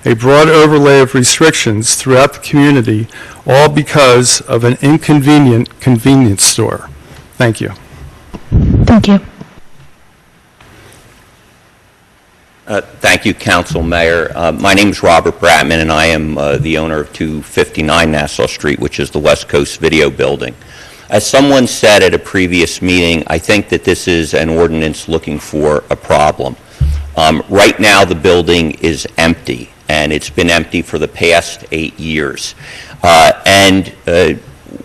a broad overlay of restrictions throughout the community, all because of an inconvenient convenience store. Thank you. Thank you. Thank you, Council Mayor. My name is Robert Bratman, and I am the owner of 259 Nassau Street, which is the West Coast Video Building. As someone said at a previous meeting, I think that this is an ordinance looking for a problem. Right now, the building is empty, and it's been empty for the past 8 years.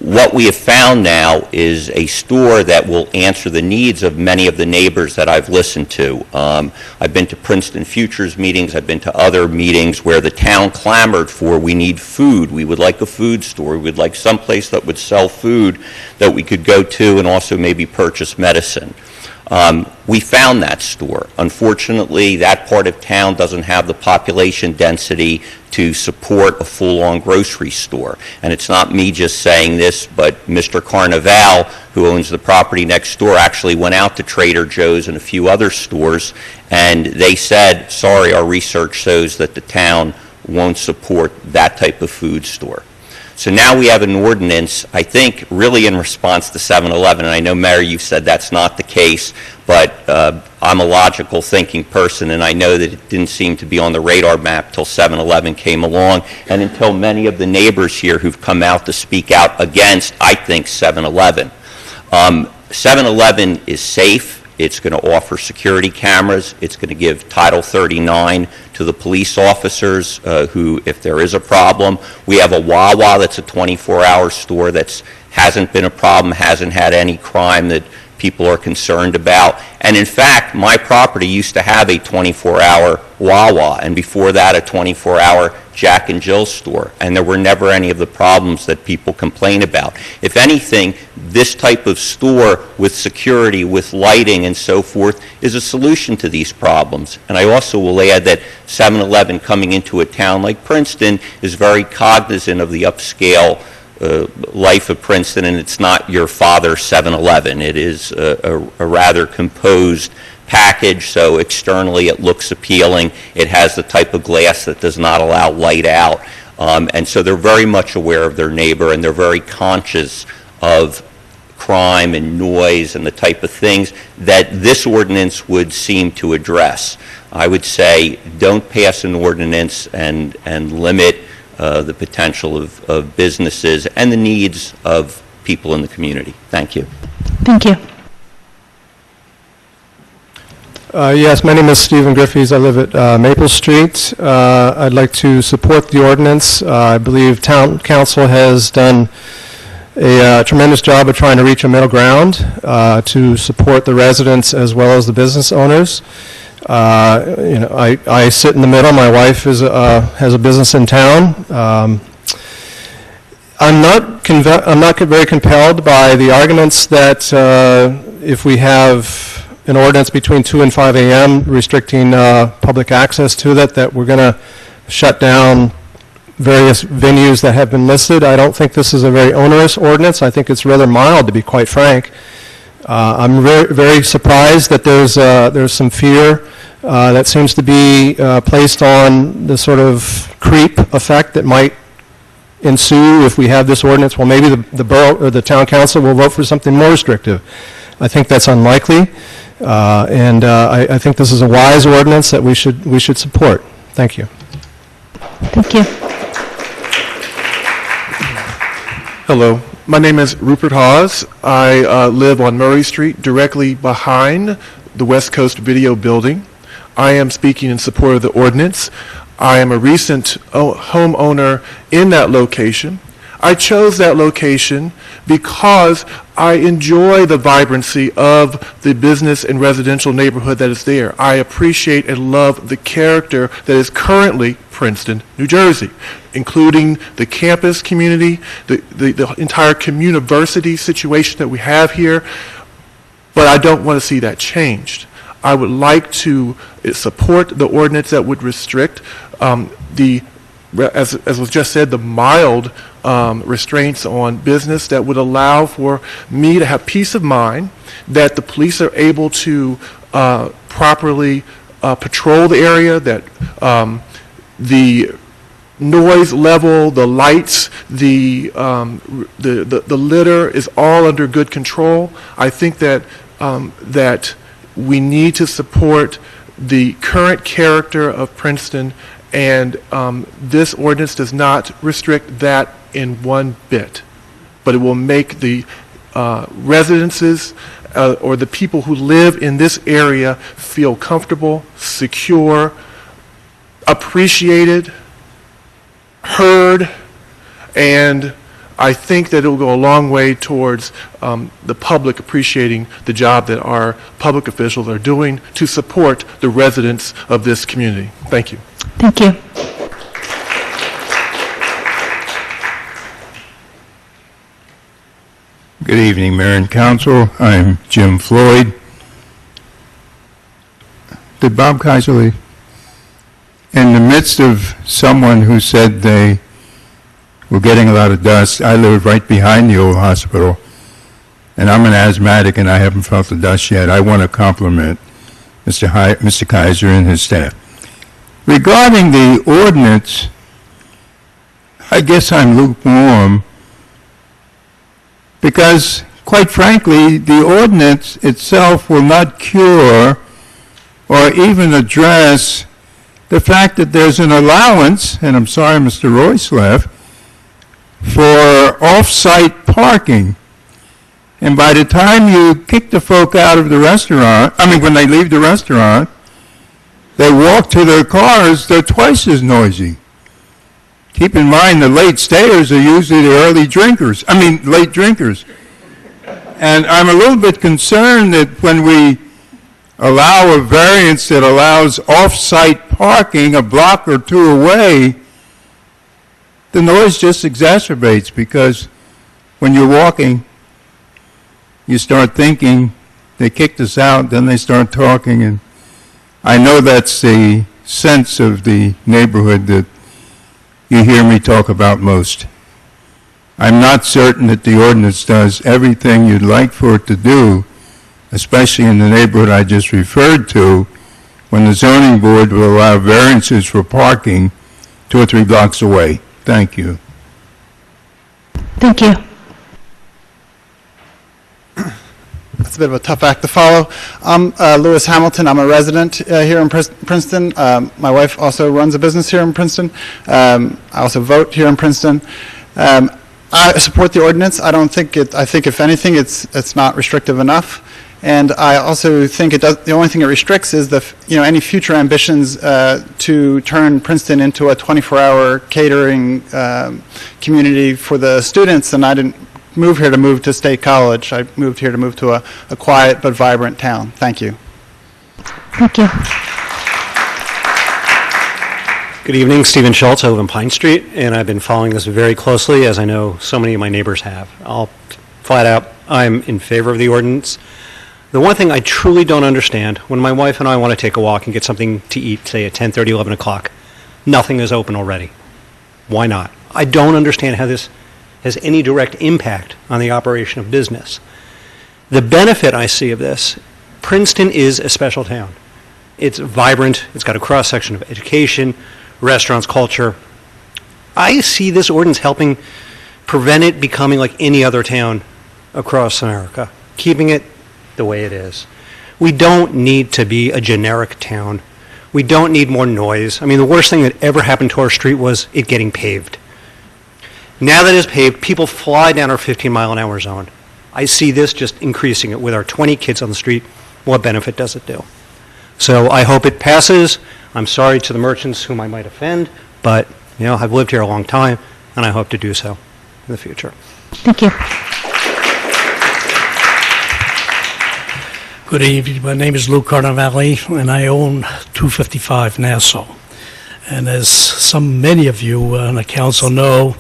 What we have found now is a store that will answer the needs of many of the neighbors that I've listened to. I've been to Princeton Futures meetings. I've been to other meetings where the town clamored for, we need food. We would like a food store. We would like someplace that would sell food that we could go to and also maybe purchase medicine. We found that store. Unfortunately, that part of town doesn't have the population density to support a full-on grocery store. And it's not me just saying this, but Mr. Carnival, who owns the property next door, actually went out to Trader Joe's and a few other stores, and they said, sorry, our research shows that the town won't support that type of food store. So now we have an ordinance, I think, really in response to 7-Eleven. And I know, Mayor, you said that's not the case, but I'm a logical thinking person, and I know that it didn't seem to be on the radar map till 7-Eleven came along, and until many of the neighbors here who've come out to speak out against, I think, 7-Eleven. 7-Eleven is safe. It's going to offer security cameras. It's going to give Title 39 to the police officers who, if there is a problem. We have a Wawa that's a 24-hour store that hasn't been a problem, hasn't had any crime that people are concerned about. And in fact, my property used to have a 24-hour Wawa, and before that a 24-hour Jack and Jill store, and there were never any of the problems that people complain about. If anything, this type of store with security, with lighting and so forth, is a solution to these problems. And I also will add that 7-Eleven coming into a town like Princeton is very cognizant of the upscale life of Princeton, and it's not your father's 7-Eleven. It is a rather composed package, so externally it looks appealing. It has the type of glass that does not allow light out, and so they're very much aware of their neighbor, and they're very conscious of crime and noise and the type of things that this ordinance would seem to address. I would say don't pass an ordinance and limit the potential of businesses and the needs of people in the community. Thank you. Thank you. Yes, my name is Stephen Griffiths. I live at Maple Street. I'd like to support the ordinance. I believe Town Council has done a tremendous job of trying to reach a middle ground to support the residents as well as the business owners. I sit in the middle. My wife has a business in town. I'm not very compelled by the arguments that if we have an ordinance between 2 and 5 a.m. restricting public access to that we're going to shut down various venues that have been listed. I don't think this is a very onerous ordinance. I think it's rather mild, to be quite frank. I'm very surprised that there's some fear that seems to be placed on the sort of creep effect that might ensue if we have this ordinance. Well, maybe the borough or the town council will vote for something more restrictive. I think that's unlikely, and I think this is a wise ordinance that we should support. Thank you. Thank you. Hello, my name is Rupert Hawes. I live on Murray Street, directly behind the West Coast Video Building. I am speaking in support of the ordinance. I am a recent homeowner in that location. I chose that location because I enjoy the vibrancy of the business and residential neighborhood that is there. I appreciate and love the character that is currently Princeton, New Jersey, including the campus community, the entire community situation that we have here. But I don't want to see that changed. I would like to support the ordinance that would restrict as was just said, the mild restraints on business that would allow for me to have peace of mind that the police are able to properly patrol the area, that the noise level, the lights, the litter is all under good control. I think that that we need to support the current character of Princeton, and this ordinance does not restrict that in one bit, but it will make the residences or the people who live in this area feel comfortable, secure, appreciated, heard, and I think that it will go a long way towards the public appreciating the job that our public officials are doing to support the residents of this community. Thank you. Thank you. Good evening, Mayor and Council. I'm Jim Floyd. Did Bob Kaiser leave? In the midst of someone who said they were getting a lot of dust, I live right behind the old hospital, and I'm an asthmatic and I haven't felt the dust yet. I want to compliment Mr. Kaiser and his staff. Regarding the ordinance, I guess I'm lukewarm because, quite frankly, the ordinance itself will not cure or even address the fact that there's an allowance, and I'm sorry Mr. Royce left, for off-site parking. And by the time you kick the folk out of the restaurant, when they leave the restaurant, they walk to their cars, they're twice as noisy. Keep in mind the late stayers are usually the late drinkers. And I'm a little bit concerned that when we allow a variance that allows off-site parking a block or two away, the noise just exacerbates, because when you're walking, you start thinking, they kicked us out, then they start talking, and I know that's the sense of the neighborhood that you hear me talk about most. I'm not certain that the ordinance does everything you'd like for it to do, especially in the neighborhood I just referred to, when the zoning board will allow variances for parking 2 or 3 blocks away. Thank you. Thank you. It's a bit of a tough act to follow. I'm Lewis Hamilton. I'm a resident here in Princeton. My wife also runs a business here in Princeton. I also vote here in Princeton. I support the ordinance. I think if anything, it's not restrictive enough. And I also think the only thing it restricts is any future ambitions to turn Princeton into a 24-hour catering community for the students. And I didn't move to State College. I moved here to move to a quiet but vibrant town. Thank you. Thank you. Good evening, Stephen Schultz. I live on Pine Street, and I've been following this very closely, as I know so many of my neighbors have. I'll flat out, I'm in favor of the ordinance. The one thing I truly don't understand, when my wife and I want to take a walk and get something to eat, say at 10:30, 11 o'clock, nothing is open already. Why not? I don't understand how this has any direct impact on the operation of business. The benefit I see of this, Princeton is a special town. It's vibrant. It's got a cross-section of education, restaurants, culture. I see this ordinance helping prevent it becoming like any other town across America, keeping it the way it is. We don't need to be a generic town. We don't need more noise. The worst thing that ever happened to our street was it getting paved. Now that it's paved, people fly down our 15-mile-an-hour zone. I see this just increasing it. With our 20 kids on the street, what benefit does it do? So I hope it passes. I'm sorry to the merchants whom I might offend, but I've lived here a long time, and I hope to do so in the future. Thank you. Good evening. My name is Lou Carnavale, and I own 255 Nassau. And as many of you on the council know,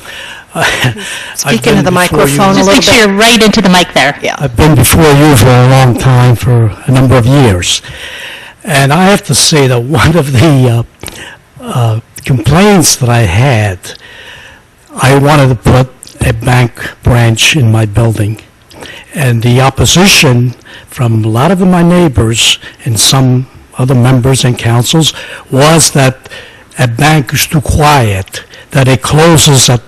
Speak into the microphone a Just little make sure bit. you're right into the mic there. Yeah. I've been before you for a long time, for a number of years. And I have to say that one of the complaints that I had, I wanted to put a bank branch in my building. And the opposition from a lot of my neighbors and some other members and councils was that a bank is too quiet, that it closes at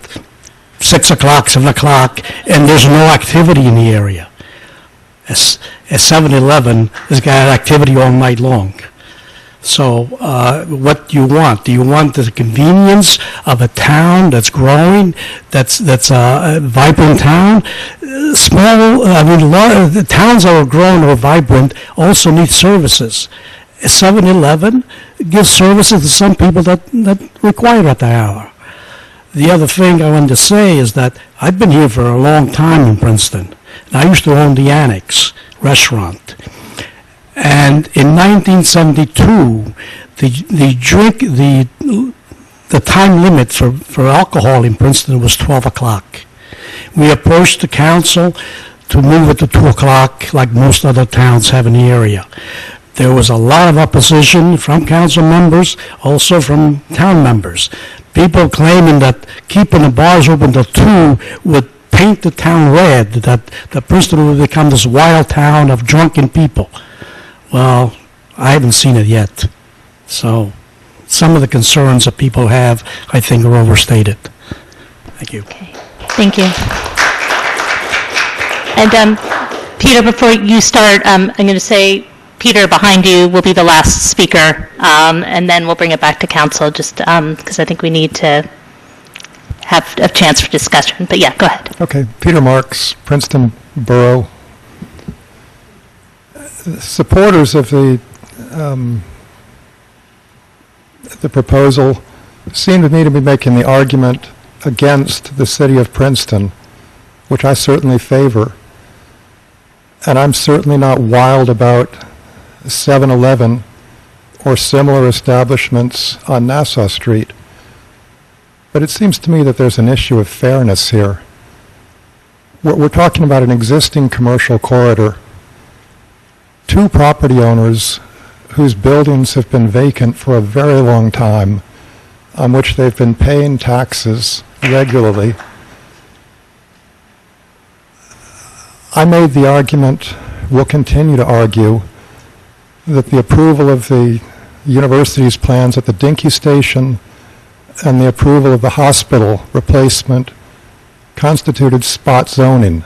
6 o'clock, 7 o'clock, and there's no activity in the area. A 7-Eleven has got activity all night long. So what do you want? Do you want the convenience of a town that's growing, that's a vibrant town? The towns that are growing or vibrant also need services. A 7-Eleven gives services to some people that require it at the hour. The other thing I wanted to say is that I've been here for a long time in Princeton. And I used to own the Annex restaurant. And in 1972, the time limit for alcohol in Princeton was 12 o'clock. We approached the council to move it to 2 o'clock like most other towns have in the area. There was a lot of opposition from council members, also from town members. People claiming that keeping the bars open till 2 would paint the town red, that Princeton would become this wild town of drunken people. Well, I haven't seen it yet. So some of the concerns that people have, I think, are overstated. Thank you. Okay. Thank you. And Peter, before you start, I'm going to say Peter behind you will be the last speaker, and then we'll bring it back to council just because I think we need to have a chance for discussion. But yeah, go ahead. Okay. Peter Marks, Princeton Borough. Supporters of the proposal seem to me to be making the argument against the city of Princeton, which I certainly favor. And I'm certainly not wild about 7-Eleven or similar establishments on Nassau Street. But it seems to me that there's an issue of fairness here. We're talking about an existing commercial corridor. Two property owners whose buildings have been vacant for a very long time, on which they've been paying taxes regularly. I made the argument, will continue to argue, that the approval of the university's plans at the Dinky Station and the approval of the hospital replacement constituted spot zoning.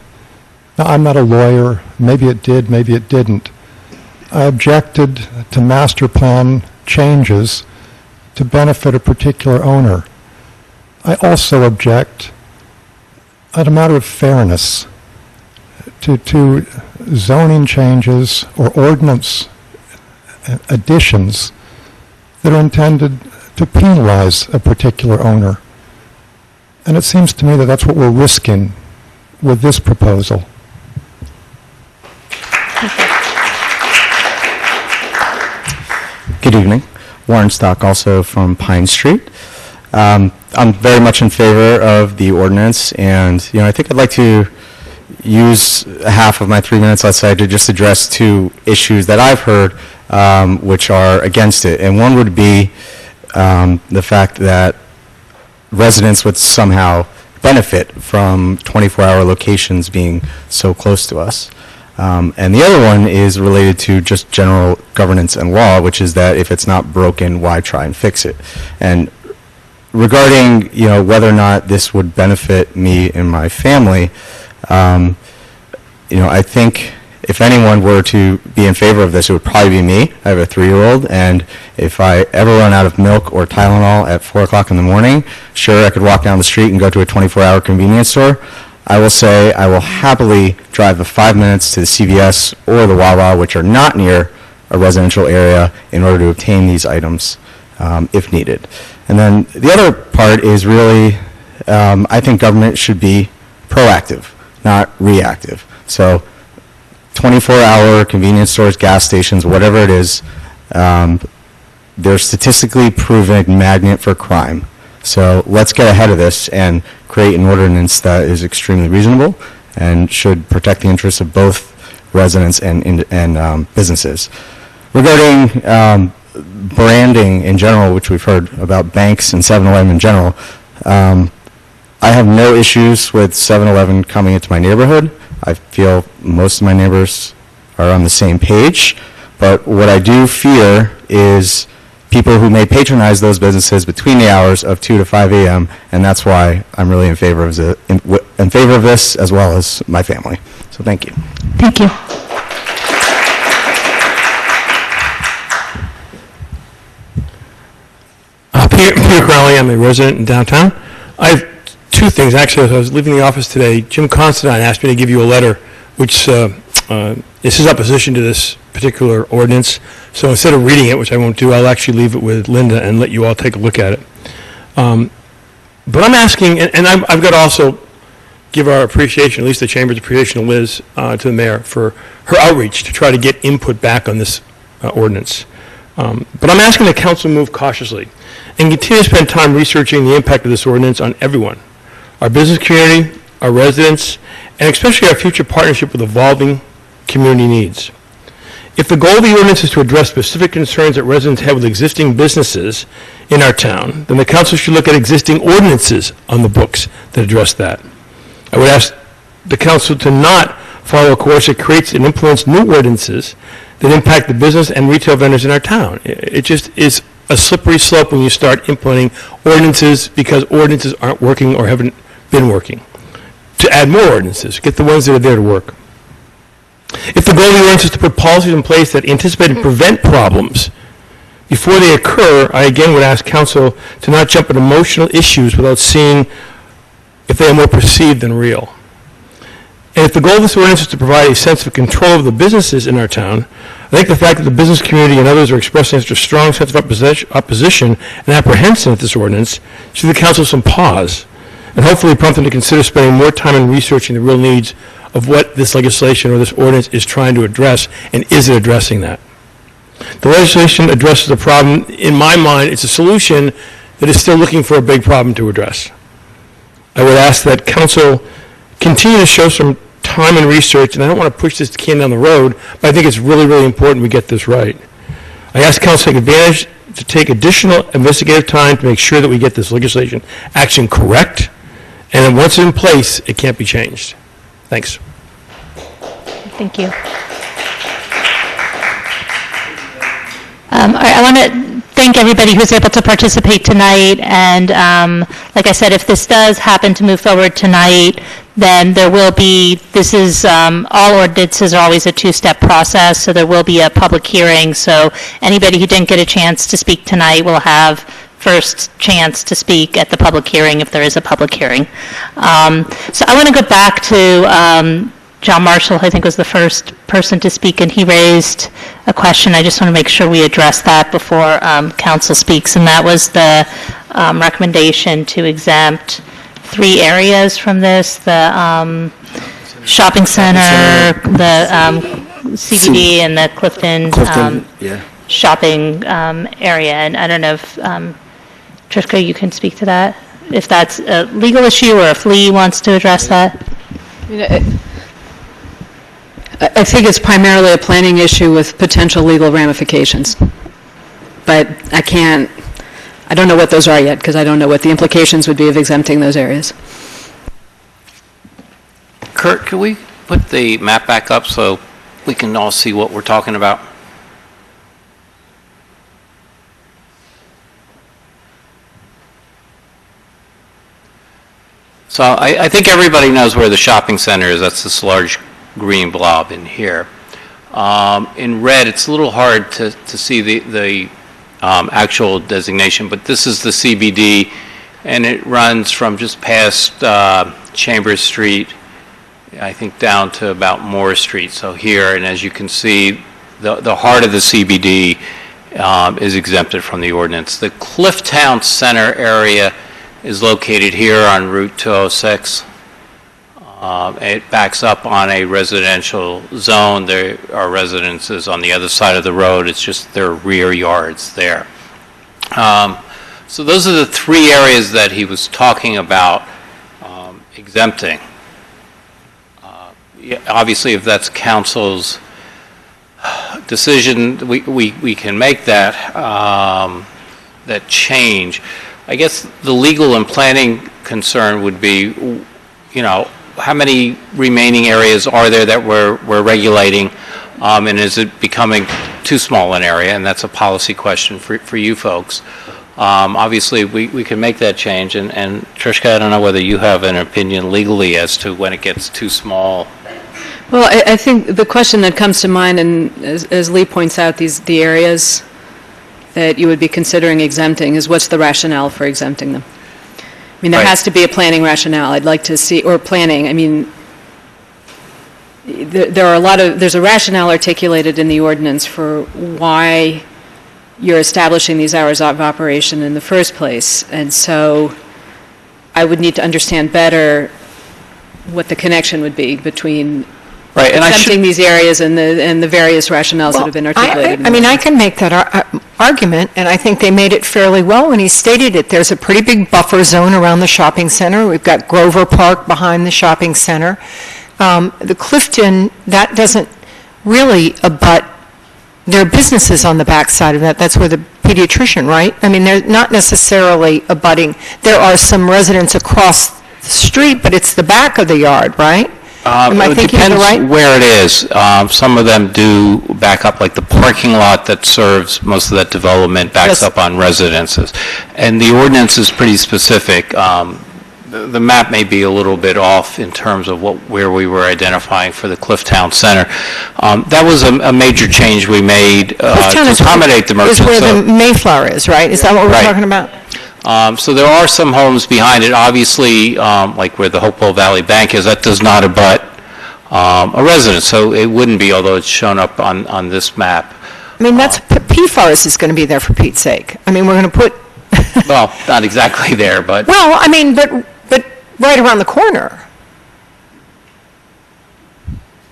Now, I'm not a lawyer. Maybe it did, maybe it didn't. I objected to master plan changes to benefit a particular owner. I also object, on a matter of fairness, to zoning changes or ordinance additions that are intended to penalize a particular owner. And it seems to me that that's what we're risking with this proposal. Good evening. Warren Stock, also from Pine Street. I'm very much in favor of the ordinance, and I think I'd like to use half of my 3 minutes, let's say, to just address two issues that I've heard which are against it. And one would be the fact that residents would somehow benefit from 24-hour locations being so close to us. And the other one is related to just general governance and law, which is that if it's not broken, why try and fix it? And regarding, whether or not this would benefit me and my family, I think if anyone were to be in favor of this, it would probably be me. I have a 3-year-old, and if I ever run out of milk or Tylenol at 4 o'clock in the morning, sure, I could walk down the street and go to a 24-hour convenience store. I will say I will happily drive the 5 minutes to the CVS or the Wawa, which are not near a residential area, in order to obtain these items if needed. And then the other part is really, I think government should be proactive, not reactive. So 24-hour convenience stores, gas stations, whatever it is, they're statistically proven magnet for crime. So let's get ahead of this and create an ordinance that is extremely reasonable and should protect the interests of both residents and businesses. Regarding branding in general, which we've heard about banks and 7-Eleven in general, I have no issues with 7-Eleven coming into my neighborhood. I feel most of my neighbors are on the same page. But what I do fear is people who may patronize those businesses between the hours of 2 to 5 a.m., and that's why I'm really in favor of this, as well as my family. So thank you. Thank you. Peter Crowley, I'm a resident in downtown. I have two things. Actually, as I was leaving the office today, Jim Considine asked me to give you a letter, which is his opposition to this particular ordinance. So instead of reading it, which I won't do, I'll actually leave it with Linda and let you all take a look at it. But I'm asking, and I've got to also give our appreciation, at least the Chamber's appreciation to Liz, to the mayor, for her outreach to try to get input back on this ordinance. But I'm asking the council move cautiously and continue to spend time researching the impact of this ordinance on everyone, our business community, our residents, and especially our future partnership with evolving community needs. If the goal of the ordinance is to address specific concerns that residents have with existing businesses in our town, then the council should look at existing ordinances on the books that address that. I would ask the council to not follow a course that creates and implements new ordinances that impact the business and retail vendors in our town. It just is a slippery slope when you start implementing ordinances because ordinances aren't working or haven't been working. To add more ordinances, get the ones that are there to work. If the goal of the ordinance is to put policies in place that anticipate and prevent problems before they occur, I again would ask council to not jump at emotional issues without seeing if they are more perceived than real. And if the goal of this ordinance is to provide a sense of control of the businesses in our town, I think the fact that the business community and others are expressing such a strong sense of opposition and apprehension at this ordinance should give the council some pause and hopefully prompt them to consider spending more time in researching the real needs of what this legislation or this ordinance is trying to address, and is it addressing that? The legislation addresses the problem. In my mind, it's a solution that is still looking for a big problem to address. I would ask that council continue to show some time and research, and I don't want to push this can down the road, but I think it's really, really important we get this right. I ask council to take additional investigative time to make sure that we get this legislation action correct, and then once it's in place, it can't be changed. Thanks. Thank you. I want to thank everybody who was able to participate tonight, and like I said, if this does happen to move forward tonight, then there will be, this is, all ordinances are always a two-step process, so there will be a public hearing, so anybody who didn't get a chance to speak tonight will have first chance to speak at the public hearing if there is a public hearing. So I want to go back to John Marshall, I think was the first person to speak, and he raised a question. I just want to make sure we address that before council speaks, and that was the recommendation to exempt 3 areas from this, the shopping center, the CBD, and the Clifton shopping area. And I don't know if, Trishka, you can speak to that, if that's a legal issue or if Lee wants to address that. I think it's primarily a planning issue with potential legal ramifications. But I don't know what those are yet, because I don't know what the implications would be of exempting those areas. Kurt, can we put the map back up so we can all see what we're talking about? So I think everybody knows where the shopping center is. That's this large green blob in here. In red, it's a little hard to see the actual designation, but this is the CBD, and it runs from just past Chambers Street, I think, down to about Moore Street. So here, and as you can see, the heart of the CBD is exempted from the ordinance. The Clifftown Center area is located here on Route 206. It backs up on a residential zone. There are residences on the other side of the road. It's just their rear yards there. So those are the 3 areas that he was talking about exempting. Obviously, if that's council's decision, we can make that that change. I guess the legal and planning concern would be, how many remaining areas are there that we're regulating, and is it becoming too small an area, and that's a policy question for you folks. Obviously, we can make that change, and Trishka, I don't know whether you have an opinion legally as to when it gets too small. Well, I think the question that comes to mind, and as Lee points out, the areas that you would be considering exempting is what's the rationale for exempting them? I mean, there has to be a planning rationale. I'd like to see, or planning, I mean, there's a rationale articulated in the ordinance for why you're establishing these hours of operation in the first place. And so I would need to understand better what the connection would be between exempting these areas and the various rationales that have been articulated. I mean, I can make that argument, and I think they made it fairly well when he stated it. There's a pretty big buffer zone around the shopping center. We've got Grover Park behind the shopping center. The Clifton, that doesn't really abut. There are businesses on the back side of that. That's where the pediatrician, right? I mean, they're not necessarily abutting. There are some residents across the street, but it's the back of the yard, right? It depends where it is. Some of them do back up, like the parking lot that serves most of that development backs up on residences. And the ordinance is pretty specific. The map may be a little bit off in terms of where we were identifying for the Clifftown Center. That was a major change we made to accommodate the merchants. Is where the Mayflower is, right? Is that what we're talking about? So there are some homes behind it. Obviously, like where the Hopewell Valley Bank is, that does not abut a residence. So it wouldn't be, although it's shown up on this map. I mean, that's PFAS is going to be there for Pete's sake. I mean, we're going to put... Well, not exactly there, but... Well, I mean, but right around the corner.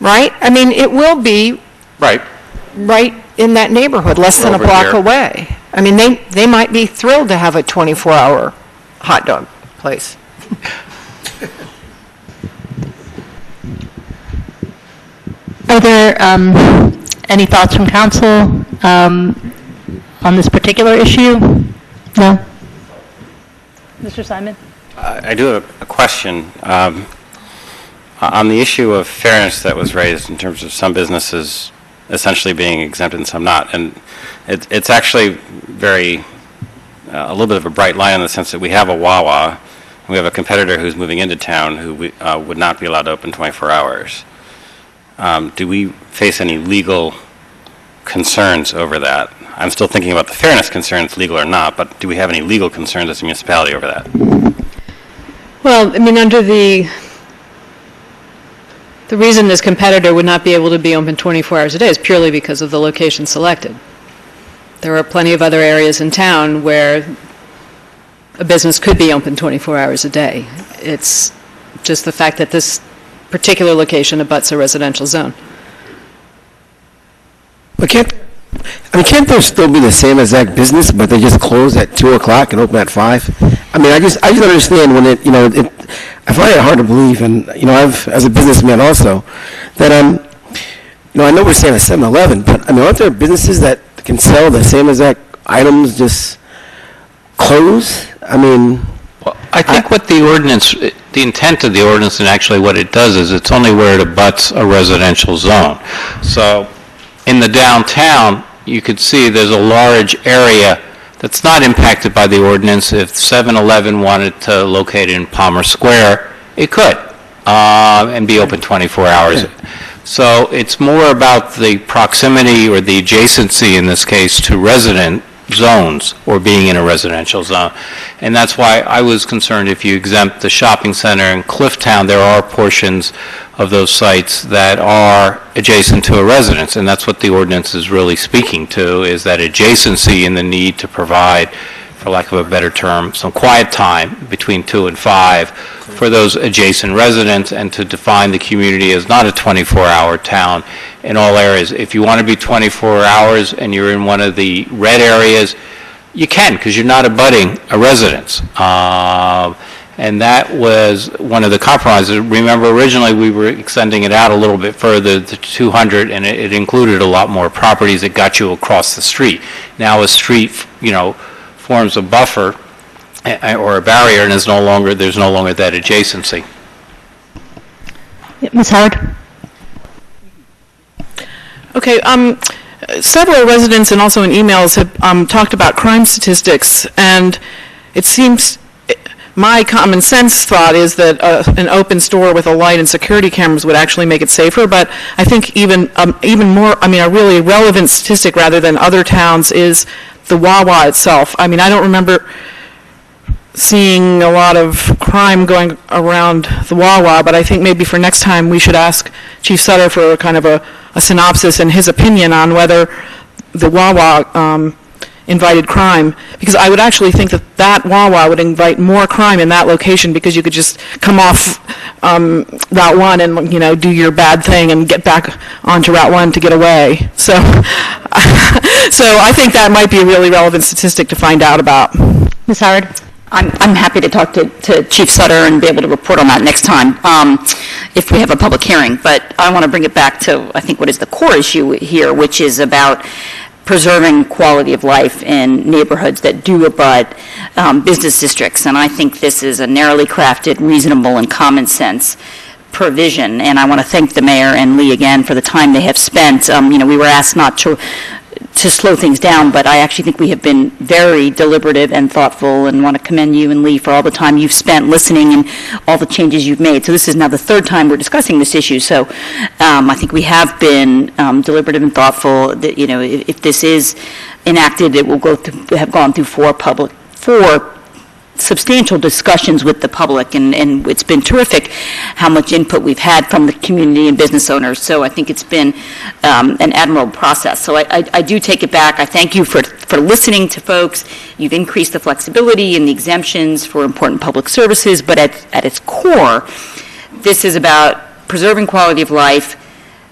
Right? I mean, it will be... Right in that neighborhood, less than a block away. I mean, they might be thrilled to have a 24-hour hot dog place. Are there any thoughts from council on this particular issue? No? Mr. Simon? I do have a question. On the issue of fairness that was raised in terms of some businesses essentially being exempt and some not, and it's actually a little bit of a bright line in the sense that we have a Wawa, and we have a competitor who's moving into town who would not be allowed to open 24 hours. Do we face any legal concerns over that? I'm still thinking about the fairness concerns, legal or not, but do we have any legal concerns as a municipality over that? Well, I mean, under the reason this competitor would not be able to be open 24 hours a day is purely because of the location selected. There are plenty of other areas in town where a business could be open 24 hours a day. It's just the fact that this particular location abuts a residential zone. But can't there still be the same exact business, but they just close at 2 o'clock and open at 5? I mean, I just understand when I find it hard to believe, and, I've, as a businessman also, that, I know we're saying a 7-Eleven, but, aren't there businesses that can sell the same exact items, just close? Well, I think what the ordinance, the intent of the ordinance, and actually what it does is it's only where it abuts a residential zone. So in the downtown, you could see there's a large area that's not impacted by the ordinance. If 7-Eleven wanted to locate in Palmer Square, it could, and be open 24 hours. So it's more about the proximity or the adjacency, in this case, to resident zones or being in a residential zone. And that's why I was concerned if you exempt the shopping center in Clifftown, there are portions of those sites that are adjacent to a residence. And that's what the ordinance is really speaking to, is that adjacency and the need to provide, for lack of a better term, some quiet time between 2 and 5 for those adjacent residents, and to define the community as not a 24-hour town in all areas. If you want to be 24 hours and you're in one of the red areas, you can, because you're not abutting a residence. And that was one of the compromises. Remember, originally we were extending it out a little bit further to 200, and it included a lot more properties that got you across the street. Now a street, forms a buffer or a barrier, and there's no longer that adjacency. Ms. Howard? Okay, several residents and also in emails have talked about crime statistics, and it seems, my common sense thought is that an open store with a light and security cameras would actually make it safer, but I think even more, a really relevant statistic rather than other towns is the Wawa itself. I don't remember seeing a lot of crime going around the Wawa, but I think maybe for next time we should ask Chief Sutter for kind of a synopsis and his opinion on whether the Wawa invited crime, because I would actually think that Wawa would invite more crime in that location, because you could just come off Route 1 and do your bad thing and get back onto Route 1 to get away. So, so I think that might be a really relevant statistic to find out about. Ms. Howard? I'm happy to talk to Chief Sutter and be able to report on that next time if we have a public hearing. But I want to bring it back to, I think, what is the core issue here, which is about preserving quality of life in neighborhoods that do abut business districts. And I think this is a narrowly crafted, reasonable, and common sense provision. And I want to thank the mayor and Lee again for the time they have spent. We were asked not to slow things down, but I actually think we have been very deliberative and thoughtful, and want to commend you and Lee for all the time you've spent listening and all the changes you've made. So this is now the third time we're discussing this issue. So I think we have been deliberative and thoughtful. That if this is enacted, it will have gone through four substantial discussions with the public, and it's been terrific how much input we've had from the community and business owners. So I think it's been an admirable process. So I do take it back. I thank you for listening to folks. You've increased the flexibility and the exemptions for important public services, but at its core, this is about preserving quality of life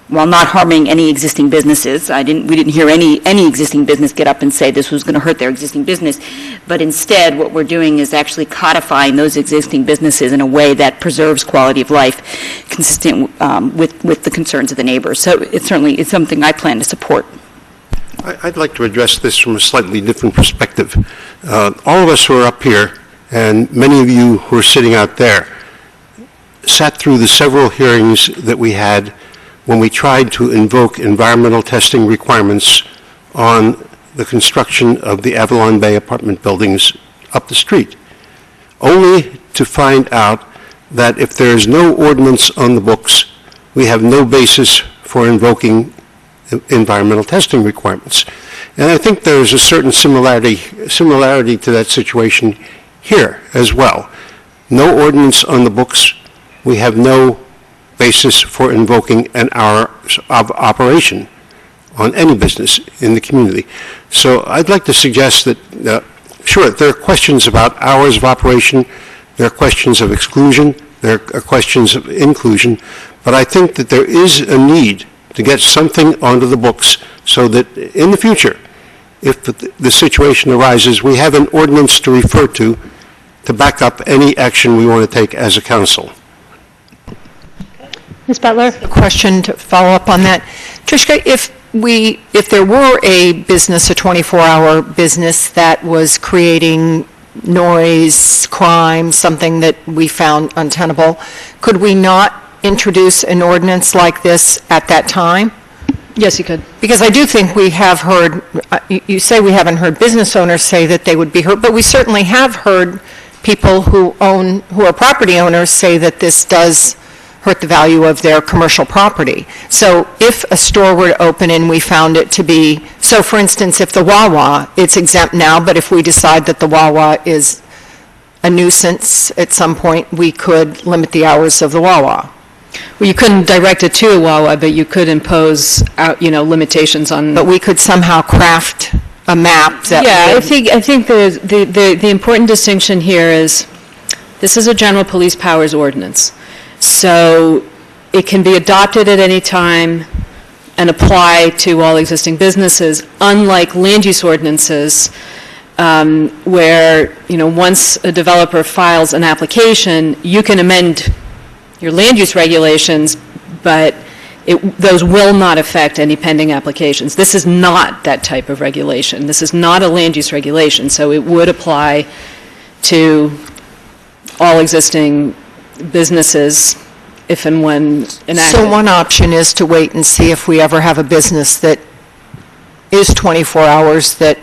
while not harming any existing businesses. We didn't hear any existing business get up and say this was going to hurt their existing business, but instead what we're doing is actually codifying those existing businesses in a way that preserves quality of life consistent with the concerns of the neighbors. So it's something I plan to support. I'd like to address this from a slightly different perspective. All of us who are up here, and many of you who are sitting out there, sat through the several hearings that we had when we tried to invoke environmental testing requirements on the construction of the Avalon Bay apartment buildings up the street, only to find out that if there is no ordinance on the books, we have no basis for invoking environmental testing requirements. And I think there is a certain similarity to that situation here as well. No ordinance on the books, we have no basis for invoking an hour of operation on any business in the community. So I'd like to suggest that, sure, there are questions about hours of operation, there are questions of exclusion, there are questions of inclusion, but I think that there is a need to get something onto the books so that in the future, if the situation arises, we have an ordinance to refer to back up any action we want to take as a council. Ms. Butler? A question to follow up on that. Trishka, if there were a business, a 24-hour business that was creating noise, crime, something that we found untenable, could we not introduce an ordinance like this at that time? Yes, you could. Because I do think we have heard, you say we haven't heard business owners say that they would be hurt, but we certainly have heard people who are property owners say that this does hurt the value of their commercial property. So if a store were to open and we found it to be, so for instance, if the Wawa, it's exempt now, but if we decide that the Wawa is a nuisance at some point, we could limit the hours of the Wawa. Well, you couldn't direct it to a Wawa, but you could impose, limitations on. But we could somehow craft a map that. Yeah, I think the important distinction here is this is a general police powers ordinance. So it can be adopted at any time and apply to all existing businesses, unlike land use ordinances, where, once a developer files an application, you can amend your land use regulations, but those will not affect any pending applications. This is not that type of regulation. This is not a land use regulation, so it would apply to all existing businesses if and when enacted. So one option is to wait and see if we ever have a business that is 24 hours that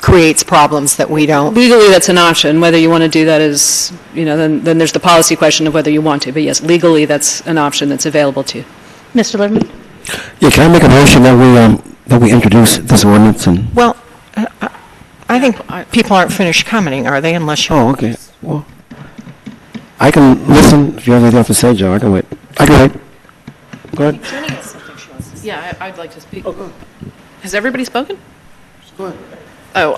creates problems that we don't. Legally, that's an option. Whether you want to do that is, then there's the policy question of whether you want to. But yes, legally, that's an option that's available to you. Mr. Lieberman? Yeah, can I make a motion that we introduce this ordinance and? Well, I think people aren't finished commenting, are they? Unless you. Oh, okay. Well, I can listen if you have anything else to say, Joe. I can wait. I can wait. Go ahead. Yeah, I'd like to speak. Oh, has everybody spoken? Go ahead. Oh,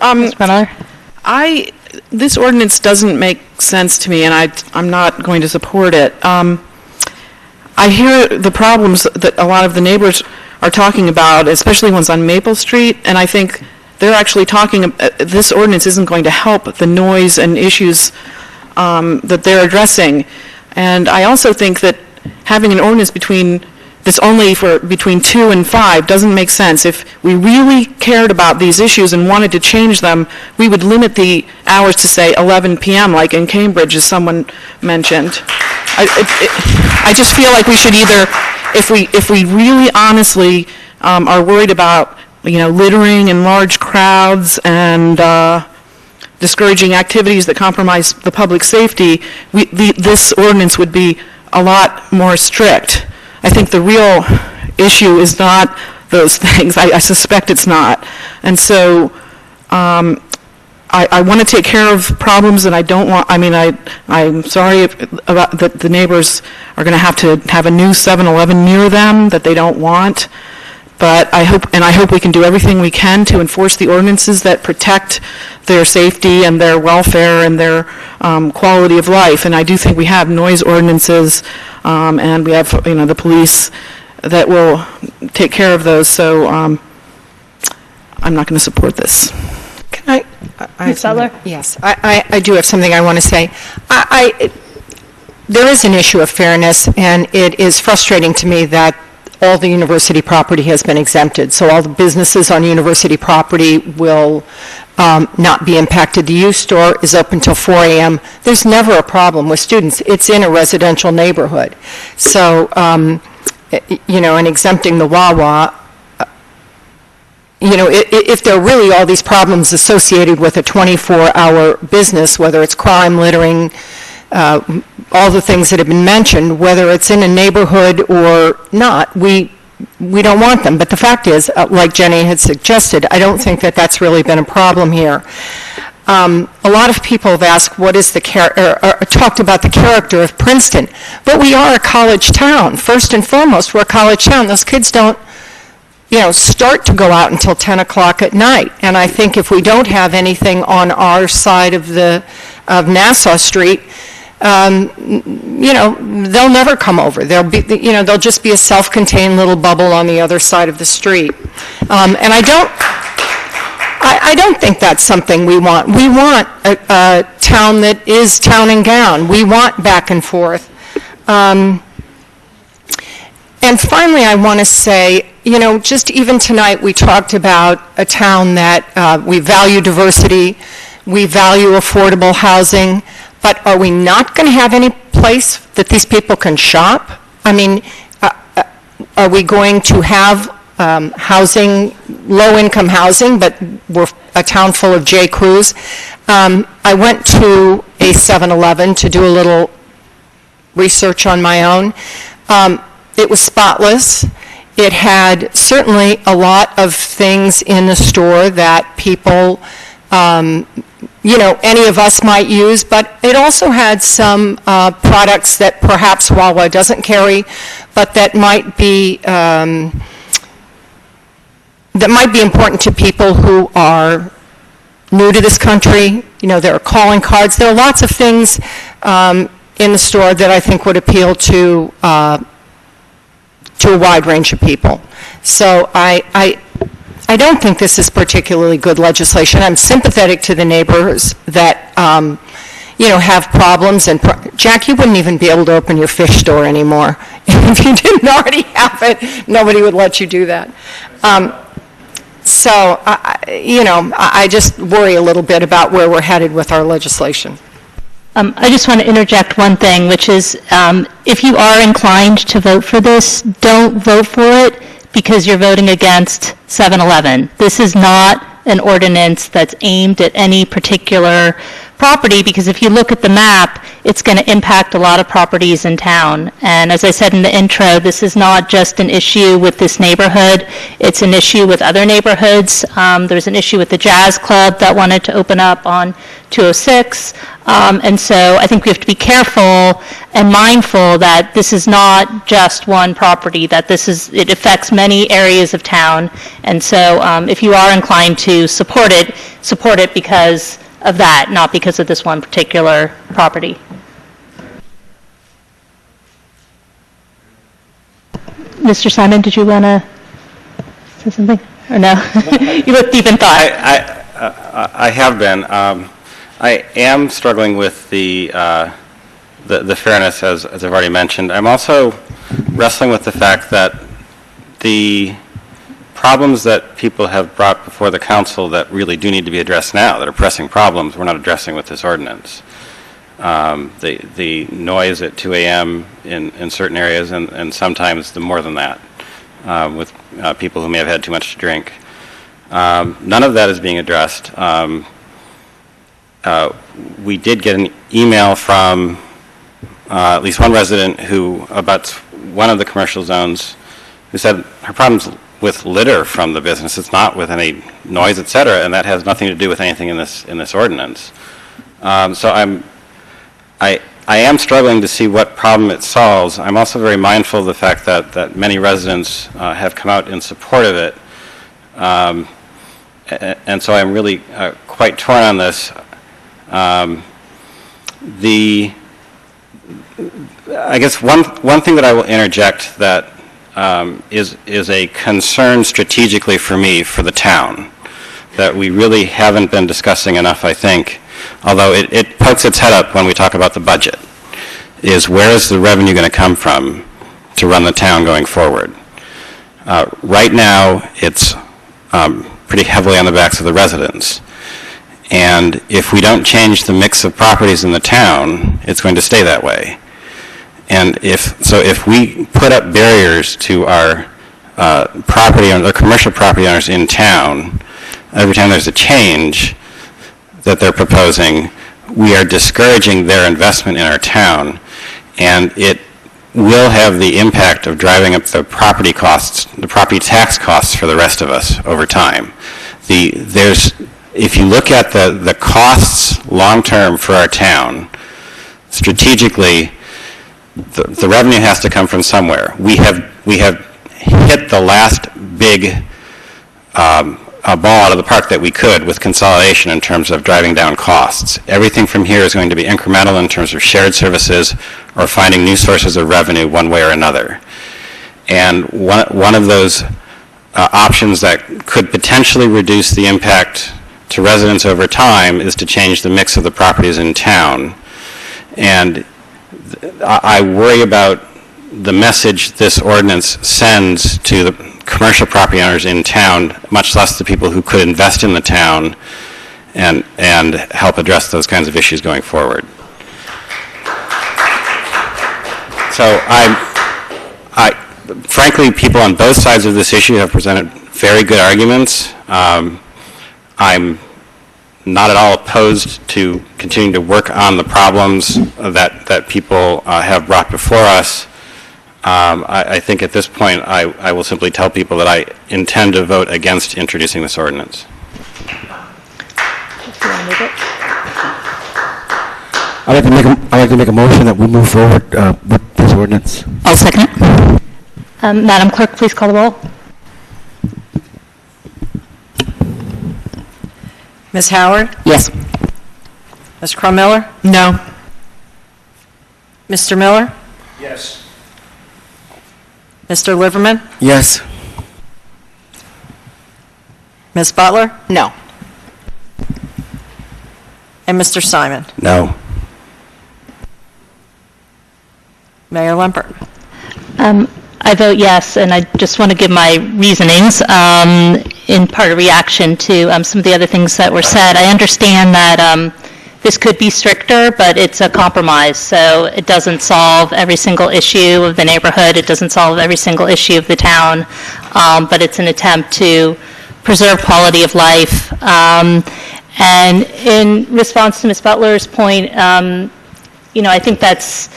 this ordinance doesn't make sense to me, and I'm not going to support it. I hear the problems that a lot of the neighbors are talking about, especially ones on Maple Street, and I think they're actually talking, this ordinance isn't going to help the noise and issues that they're addressing. And I also think that having an ordinance that's only for between 2 and 5 doesn't make sense. If we really cared about these issues and wanted to change them, we would limit the hours to, say, 11 p.m., like in Cambridge, as someone mentioned. I just feel like we should either, if we really honestly are worried about, littering and large crowds and discouraging activities that compromise the public safety, this ordinance would be a lot more strict. I think the real issue is not those things. I suspect it's not. And so I want to take care of problems, and I don't want, I'm sorry that the neighbors are going to have a new 7-Eleven near them that they don't want. But I hope we can do everything we can to enforce the ordinances that protect their safety and their welfare and their quality of life. And I do think we have noise ordinances, and we have the police that will take care of those. So I'm not going to support this. Can Ms. Butler? Yes, I do have something I want to say. There is an issue of fairness, and it is frustrating to me that all the university property has been exempted. So all the businesses on university property will not be impacted. The youth store is open till 4 a.m. There's never a problem with students. It's in a residential neighborhood. So, and exempting the Wawa, if there are really all these problems associated with a 24-hour business, whether it's crime, littering, all the things that have been mentioned, whether it's in a neighborhood or not, we don't want them. But the fact is, like Jenny had suggested, I don't think that that's really been a problem here. A lot of people have asked what is talked about the character of Princeton, but we are a college town. First and foremost, we're a college town. Those kids don't start to go out until 10 o'clock at night. And I think if we don't have anything on our side of Nassau Street, they'll never come over. They'll just be a self-contained little bubble on the other side of the street. And I don't think that's something we want. We want a town that is town and gown. We want back and forth. And finally, I want to say, just even tonight we talked about a town that we value diversity, we value affordable housing, but are we not going to have any place that these people can shop? I mean, are we going to have housing, low-income housing, but we're a town full of J. Crews? I went to a 7-Eleven to do a little research on my own. It was spotless. It had certainly a lot of things in the store that people, any of us might use, but it also had some products that perhaps Wawa doesn't carry, but that might be important to people who are new to this country. There are calling cards. There are lots of things in the store that I think would appeal to a wide range of people. So I don't think this is particularly good legislation. I'm sympathetic to the neighbors that, have problems. And Jack, you wouldn't even be able to open your fish store anymore. If you didn't already have it, nobody would let you do that. So, I just worry a little bit about where we're headed with our legislation. I just want to interject one thing, which is if you are inclined to vote for this, don't vote for it because you're voting against 7-Eleven. This is not an ordinance that's aimed at any particular property, because if you look at the map, it's going to impact a lot of properties in town. And as I said in the intro, this is not just an issue with this neighborhood, it's an issue with other neighborhoods. There's an issue with the Jazz Club that wanted to open up on 206. And so I think we have to be careful and mindful that this is not just one property, that it affects many areas of town. And so if you are inclined to support it because of that, not because of this one particular property. Mr. Simon, did you want to say something? Or no? You look deep in thought. I have been. I am struggling with the fairness, as I've already mentioned. I'm also wrestling with the fact that the problems that people have brought before the council that really do need to be addressed now, that are pressing problems, we're not addressing with this ordinance. The noise at 2 a.m. in certain areas, and sometimes more than that, with people who may have had too much to drink. None of that is being addressed. We did get an email from at least one resident who abuts one of the commercial zones, who said her problem's with litter from the business. It's not with any noise, et cetera, and that has nothing to do with anything in this ordinance. So I am struggling to see what problem it solves. I'm also very mindful of the fact that many residents have come out in support of it, and so I'm really quite torn on this. I guess one thing that I will interject that is a concern strategically for me, for the town, that we really haven't been discussing enough, I think, although it pokes its head up when we talk about the budget, is where is the revenue going to come from to run the town going forward? Right now, it's pretty heavily on the backs of the residents. And if we don't change the mix of properties in the town, it's going to stay that way. And if we put up barriers to our property owners, or commercial property owners in town, every time there's a change that they're proposing, we are discouraging their investment in our town, and it will have the impact of driving up the property costs, the property tax costs for the rest of us over time. If you look at the costs long-term for our town, strategically, the revenue has to come from somewhere. We have hit the last big ball out of the park that we could with consolidation in terms of driving down costs. Everything from here is going to be incremental in terms of shared services or finding new sources of revenue one way or another. And one of those options that could potentially reduce the impact to residents over time is to change the mix of the properties in town. And I worry about the message this ordinance sends to the commercial property owners in town, much less the people who could invest in the town and help address those kinds of issues going forward. So frankly, people on both sides of this issue have presented very good arguments. I'm not at all opposed to continuing to work on the problems that people have brought before us. I think at this point I will simply tell people that I intend to vote against introducing this ordinance. I'd like to make a motion that we move forward with this ordinance. I'll second it. Madam Clerk, please call the roll. Ms. Howard? Yes. Ms. Crum-Miller? No. Mr. Miller? Yes. Mr. Liverman? Yes. Ms. Butler? No. And Mr. Simon? No. Mayor Lempert? I vote yes, and I just want to give my reasonings in part of reaction to some of the other things that were said. I understand that this could be stricter, but it's a compromise. So it doesn't solve every single issue of the neighborhood. It doesn't solve every single issue of the town, but it's an attempt to preserve quality of life. And in response to Ms. Butler's point, I think that's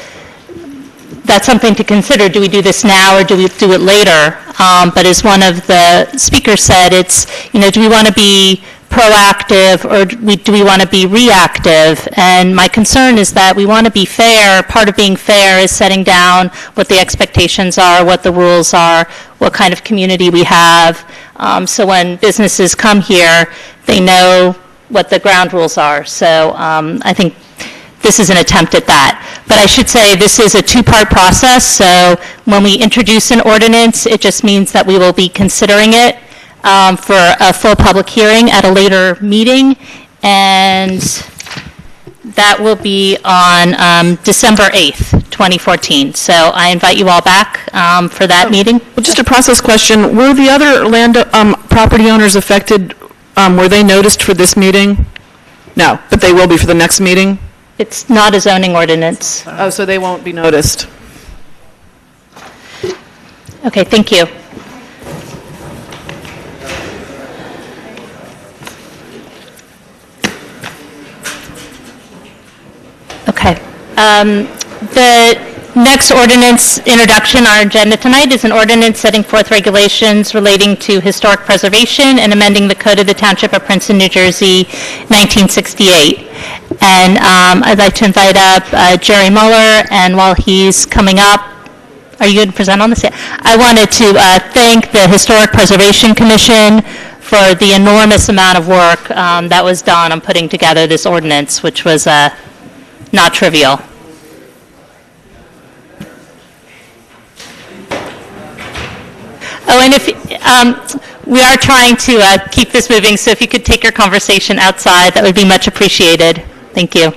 something to consider. Do we do this now or do we do it later? But as one of the speakers said, it's, do we want to be proactive or do we want to be reactive? And my concern is that we want to be fair. Part of being fair is setting down what the expectations are, what the rules are, what kind of community we have. So when businesses come here, they know what the ground rules are. So I think this is an attempt at that. But I should say this is a two-part process. So when we introduce an ordinance, it just means that we will be considering it for a full public hearing at a later meeting. And that will be on December 8th, 2014. So I invite you all back for that meeting. Well, just a process question. Were the other land property owners affected, were they noticed for this meeting? No, but they will be for the next meeting? It's not a zoning ordinance. Oh, so they won't be noticed. Okay, thank you. Okay. The next ordinance introduction on our agenda tonight is an ordinance setting forth regulations relating to historic preservation and amending the Code of the Township of Princeton, New Jersey, 1968. And I'd like to invite up Jerry Muller, and while he's coming up, are you going to present on this? Yeah. I wanted to thank the Historic Preservation Commission for the enormous amount of work that was done on putting together this ordinance, which was not trivial. Oh, and if we are trying to keep this moving, so if you could take your conversation outside, that would be much appreciated. Thank you.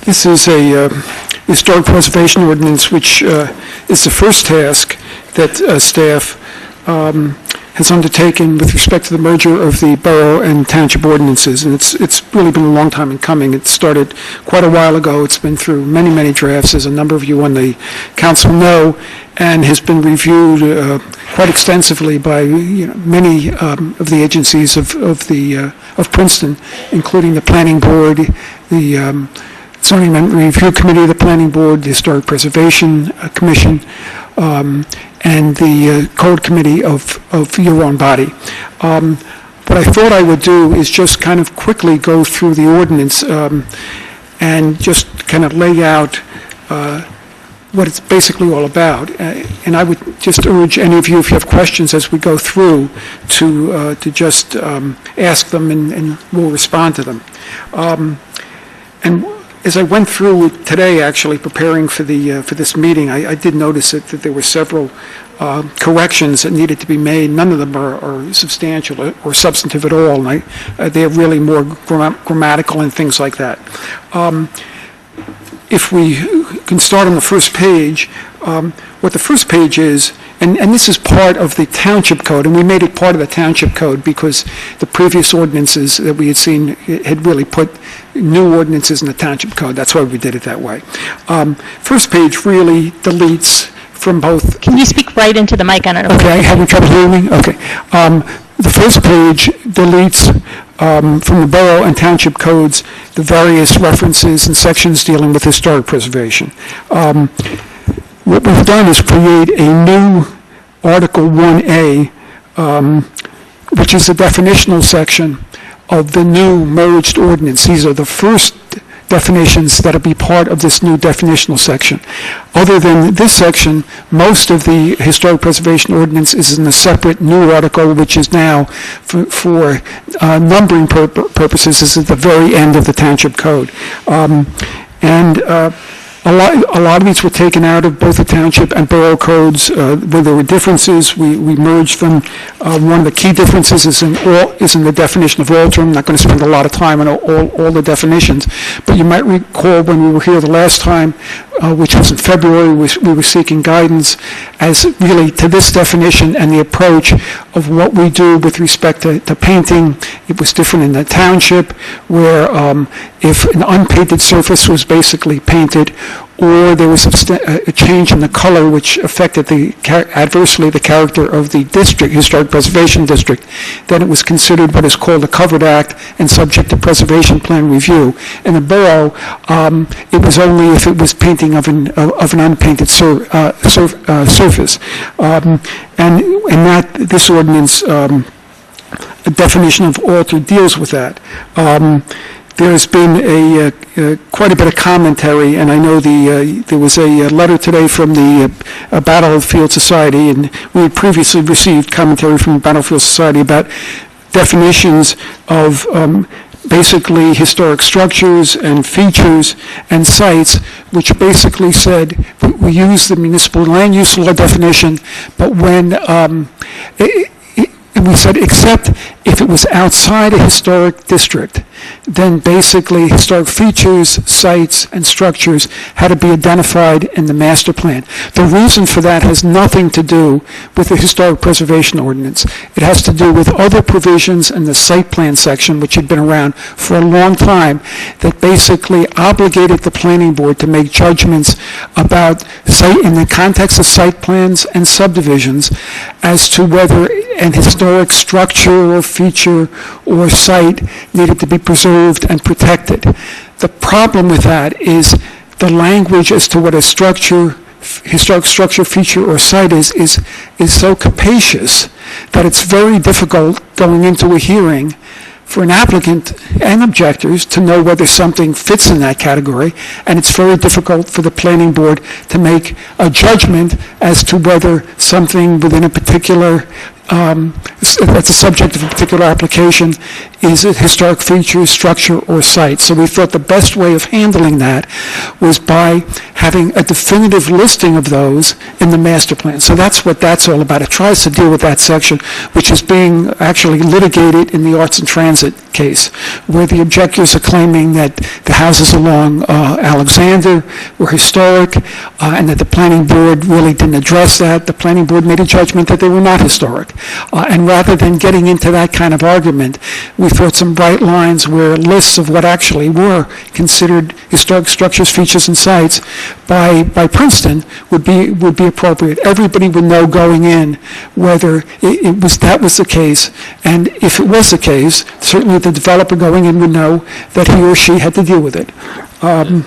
This is a historic preservation ordinance, which is the first task that staff has undertaken with respect to the merger of the borough and township ordinances. And it's really been a long time in coming. It started quite a while ago. It's been through many, many drafts, as a number of you on the council know, and has been reviewed quite extensively by many of the agencies of Princeton, including the Planning Board, the Zoning Amendment Review Committee of the Planning Board, the Historic Preservation Commission, and the Code Committee of your own body. What I thought I would do is just kind of quickly go through the ordinance and just kind of lay out what it's basically all about. And I would just urge any of you, if you have questions as we go through, to just ask them, and we'll respond to them. And as I went through today, actually preparing for this meeting, I did notice that there were several corrections that needed to be made. None of them are substantial or substantive at all, and they're really more grammatical and things like that. If we can start on the first page, what the first page is, and this is part of the Township Code, and we made it part of the Township Code because the previous ordinances that we had seen had really put new ordinances in the Township Code. That's why we did it that way. First page really deletes from both... Can you speak right into the mic? I don't know. Okay, having trouble hearing me? Okay. The first page deletes from the borough and township codes the various references and sections dealing with historic preservation. What we've done is create a new Article 1A, which is the definitional section of the new merged ordinance. These are the first definitions that'll be part of this new definitional section. Other than this section, most of the historic preservation ordinance is in a separate new article, which is now for numbering purposes is at the very end of the township code. A lot of these were taken out of both the township and borough codes where there were differences. We merged them. One of the key differences is in the definition of altar. I'm not going to spend a lot of time on all the definitions, but you might recall when we were here the last time, which was in February, we were seeking guidance as really to this definition and the approach of what we do with respect to painting. It was different in the township where if an unpainted surface was basically painted, or there was a change in the color which affected adversely the character of the district, historic preservation district, then it was considered what is called a covered act and subject to preservation plan review. In the borough, it was only if it was painting of an unpainted surface. And this ordinance, a definition of altar deals with that. There's been quite a bit of commentary, and I know there was a letter today from the Battlefield Society, and we had previously received commentary from the Battlefield Society about definitions of basically historic structures and features and sites, which basically said we use the municipal land use law definition, but when we said except if it was outside a historic district, then basically historic features, sites, and structures had to be identified in the master plan. The reason for that has nothing to do with the historic preservation ordinance. It has to do with other provisions in the site plan section, which had been around for a long time, that basically obligated the planning board to make judgments about site in the context of site plans and subdivisions as to whether an historic structure or feature or site needed to be preserved and protected. The problem with that is the language as to what a structure, historic structure, feature, or site is so capacious that it's very difficult going into a hearing for an applicant and objectors to know whether something fits in that category, and it's very difficult for the planning board to make a judgment as to whether something within a particular that's a subject of a particular application is a historic feature, structure, or site. So we thought the best way of handling that was by having a definitive listing of those in the master plan. So that's what that's all about. It tries to deal with that section, which is being actually litigated in the Arts and Transit case, where the objectors are claiming that the houses along Alexander were historic and that the planning board really didn't address that. The planning board made a judgment that they were not historic. And rather than getting into that kind of argument, we thought some bright lines where lists of what actually were considered historic structures, features, and sites by Princeton would be appropriate. Everybody would know going in whether that was the case, and if it was the case, certainly the developer going in would know that he or she had to deal with it. Or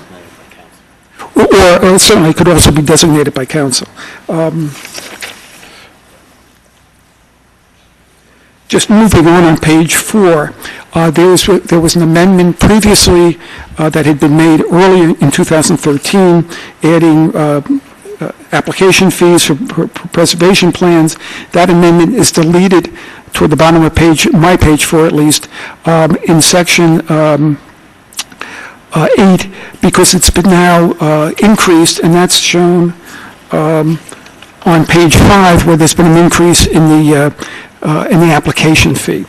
certainly could also be designated by council. Just moving on page 4, there was an amendment previously that had been made earlier in 2013, adding application fees for preservation plans. That amendment is deleted toward the bottom of my page 4 at least, in section 8, because it's been now increased, and that's shown on page 5, where there's been an increase in the application fee.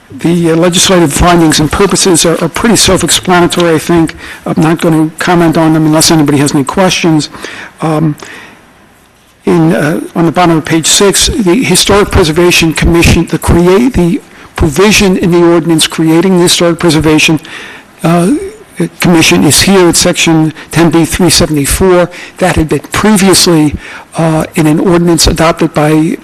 The legislative findings and purposes are pretty self-explanatory, I think. I'm not going to comment on them unless anybody has any questions. On the bottom of page 6, the Historic Preservation Commission, the provision in the ordinance creating the Historic Preservation Commission is here at section 10B 374. That had been previously in an ordinance adopted by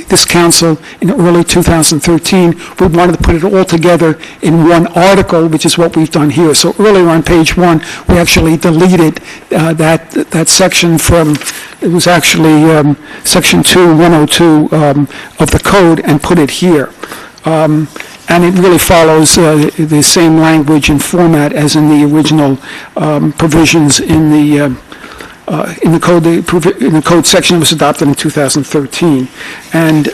this council in early 2013. We wanted to put it all together in one article, which is what we've done here. So earlier on page 1, we actually deleted that section from, it was actually section 2, 102 of the code, and put it here. and it really follows the same language and format as in the original provisions in the code section that was adopted in 2013. And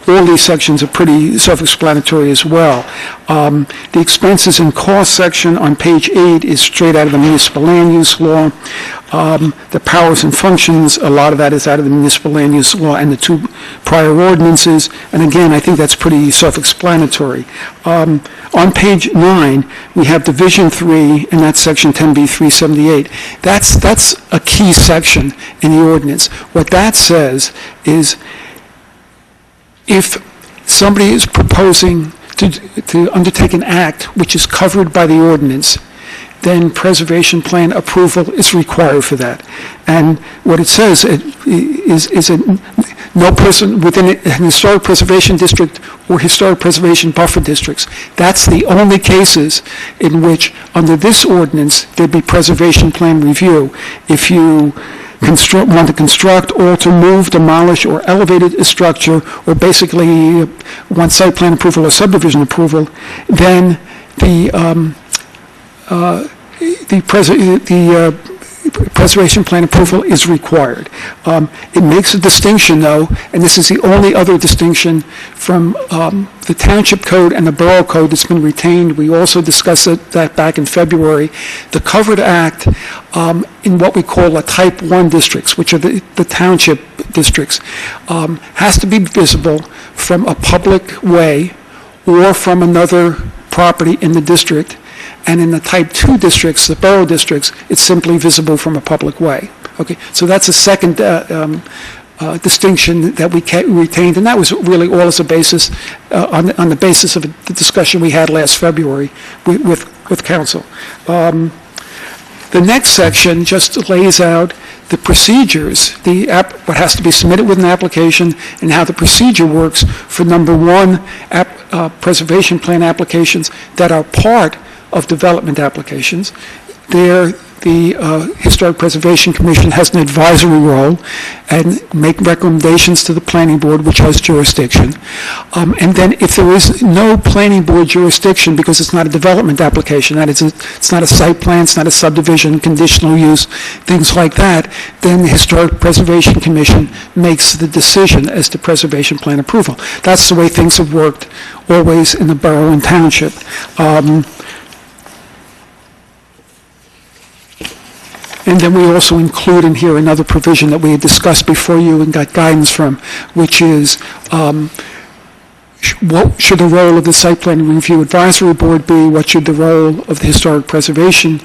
all these sections are pretty self-explanatory as well. The expenses and costs section on page 8 is straight out of the municipal land use law. The powers and functions, a lot of that is out of the municipal land use law and the two prior ordinances. And again, I think that's pretty self-explanatory. On page 9, we have Division 3, and that's section 10B 378. That's a key section in the ordinance. What that says is if somebody is proposing to undertake an act which is covered by the ordinance, then preservation plan approval is required for that. And what it says is that no person within a historic preservation district or historic preservation buffer districts, that's the only cases in which, under this ordinance, there'd be preservation plan review. If you want to construct, alter, move, demolish, or elevate a structure, or basically want site plan approval or subdivision approval, then the preservation plan approval is required. It makes a distinction, though, and this is the only other distinction from the Township Code and the Borough Code that's been retained. We also discussed that back in February. The Covered Act in what we call a Type 1 districts, which are the township districts, has to be visible from a public way or from another property in the district. And in the Type 2 districts, the borough districts, it's simply visible from a public way. Okay, so that's a second distinction that we retained, and that was really all as a basis, on the basis of the discussion we had last February with council. The next section just lays out the procedures, what has to be submitted with an application, and how the procedure works for number one, preservation plan applications that are part of development applications. There, the Historic Preservation Commission has an advisory role and make recommendations to the planning board, which has jurisdiction. And then if there is no planning board jurisdiction, because it's not a development application, that is, it's not a site plan, it's not a subdivision, conditional use, things like that, then the Historic Preservation Commission makes the decision as to preservation plan approval. That's the way things have worked always in the borough and township. And then we also include in here another provision that we had discussed before you and got guidance from, which is what should the role of the Site Plan Review Advisory Board be? What should the role of the Historic Preservation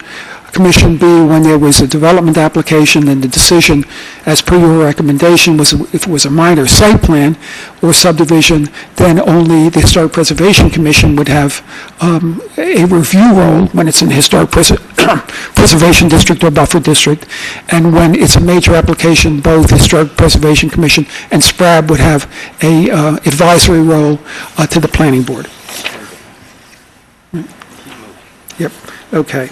Commission be when there was a development application, and the decision, as per your recommendation, was if it was a minor site plan or subdivision, then only the Historic Preservation Commission would have a review role when it's in Historic Preservation District or Buffer District, and when it's a major application, both Historic Preservation Commission and SPRAB would have a advisory role to the Planning Board. Yep. Okay.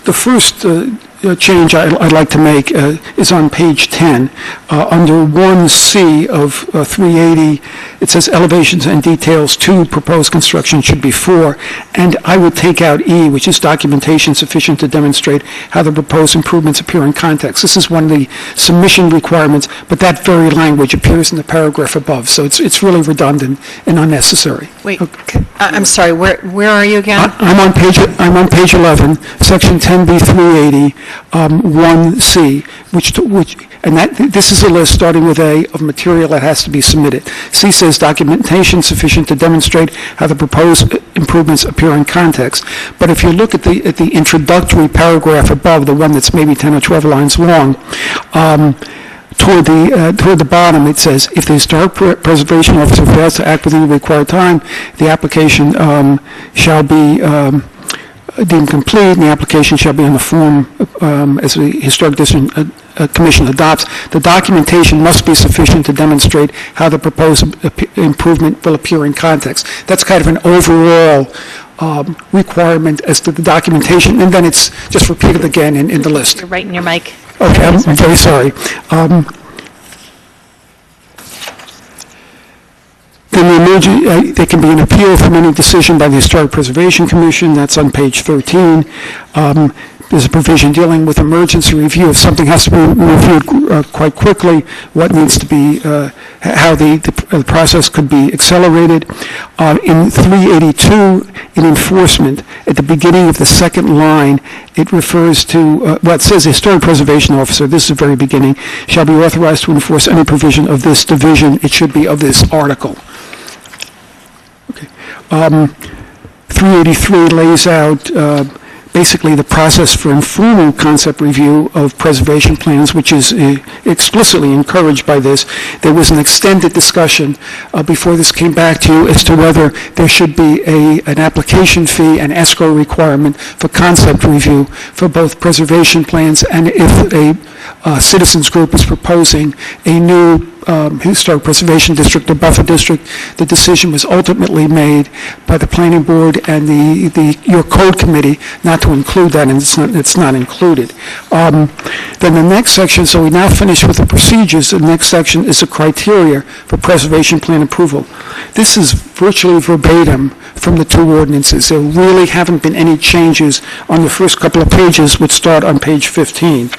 The first change I'd like to make is on page 10. Under 1C of 380, it says elevations and details 2, proposed construction should be 4, and I would take out E, which is documentation sufficient to demonstrate how the proposed improvements appear in context. This is one of the submission requirements, but that very language appears in the paragraph above, so it's really redundant and unnecessary. Wait, okay. I'm sorry, where are you again? I'm on page 11, section 10B 380, 1C, this is a list starting with A of material that has to be submitted. C says documentation sufficient to demonstrate how the proposed improvements appear in context. But if you look at the introductory paragraph above, the one that's maybe 10 or 12 lines long, toward the bottom, it says, if the Historic Preservation Officer fails to act within the required time, the application shall be deemed complete, and the application shall be on the form as the Historic District Commission adopts. The documentation must be sufficient to demonstrate how the proposed improvement will appear in context. That's kind of an overall requirement as to the documentation, and then it's just repeated again in the list. You're right in your mic. Okay, I'm very sorry. Then there can be an appeal from any decision by the Historic Preservation Commission. That's on page 13. There's a provision dealing with emergency review. If something has to be reviewed quite quickly, what needs to be, how the process could be accelerated. In 382, in enforcement, at the beginning of the second line, it refers to, it says the Historic Preservation Officer, this is the very beginning, shall be authorized to enforce any provision of this division. It should be of this article. Okay. 383 lays out basically the process for informal concept review of preservation plans, which is explicitly encouraged by this. There was an extended discussion before this came back to you as to whether there should be an application fee and escrow requirement for concept review for both preservation plans, and if a citizens group is proposing a new historic preservation district or buffer district. The decision was ultimately made by the planning board and your code committee not to include that, and it's not included. Then the next section, so we now finish with the procedures. The next section is the criteria for preservation plan approval. This is virtually verbatim from the two ordinances. There really haven't been any changes on the first couple of pages, which start on page 15.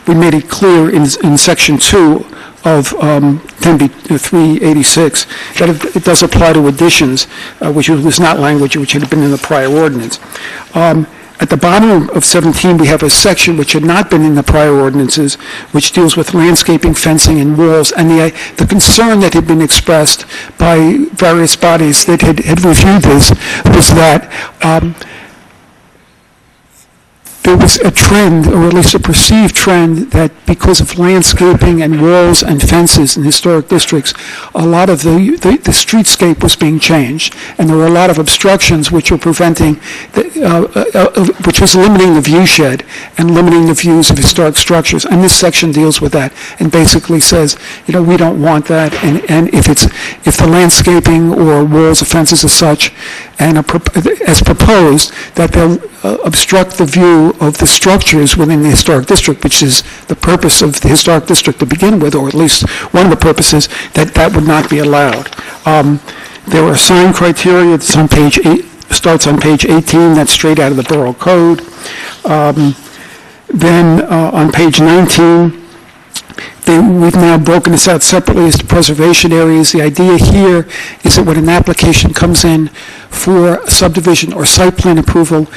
We made it clear in section 2 of 386 that it does apply to additions, which was not language which had been in the prior ordinance. At the bottom of 17, we have a section which had not been in the prior ordinances, which deals with landscaping, fencing, and walls, and the concern that had been expressed by various bodies that had reviewed this was that there was a trend, or at least a perceived trend, that because of landscaping and walls and fences in historic districts, a lot of the streetscape was being changed, and there were a lot of obstructions which were preventing, which was limiting the view shed and limiting the views of historic structures. And this section deals with that and basically says, we don't want that, and if the landscaping or walls or fences are such, and as proposed, that they'll obstruct the view of the structures within the historic district, which is the purpose of the historic district to begin with, or at least one of the purposes, that would not be allowed. There are sign criteria that's on page 8, starts on page 18, that's straight out of the Borough Code. Then on page 19, we've now broken this out separately as to preservation areas. The idea here is that when an application comes in for subdivision or site plan approval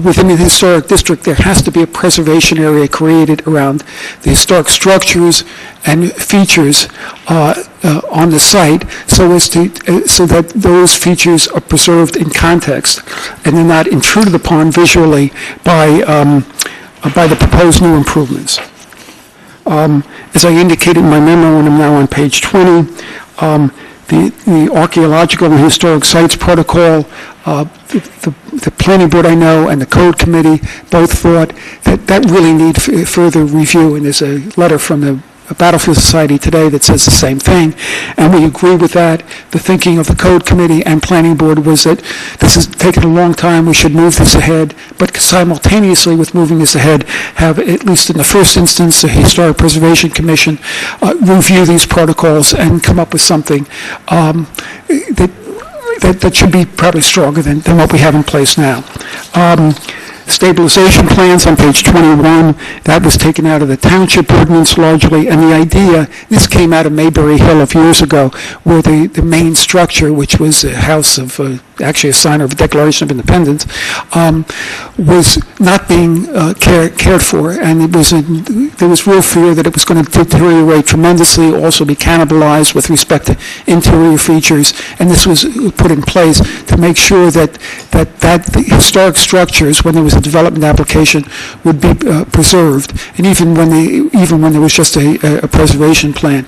within the historic district, there has to be a preservation area created around the historic structures and features on the site, so that those features are preserved in context and they're not intruded upon visually by the proposed new improvements. As I indicated in my memo, and I'm now on page 20, the Archaeological and Historic Sites Protocol, the Planning Board, I know, and the Code Committee both thought that really needs further review, and there's a letter from the Battlefield Society today that says the same thing, and we agree with that. The thinking of the Code Committee and Planning Board was that this has taken a long time, we should move this ahead, but simultaneously with moving this ahead, have, at least in the first instance, the Historic Preservation Commission review these protocols and come up with something that should be probably stronger than what we have in place now. Stabilization plans on page 21, that was taken out of the township ordinance largely, and the idea, this came out of Mayberry Hill a few years ago, where the main structure, which was a house of, actually a sign of a Declaration of Independence, was not being cared for, and there was real fear that it was going to deteriorate tremendously, also be cannibalized with respect to interior features, and this was put in place to make sure that the historic structures, when there was a development application, would be preserved, and even when there was just a preservation plan,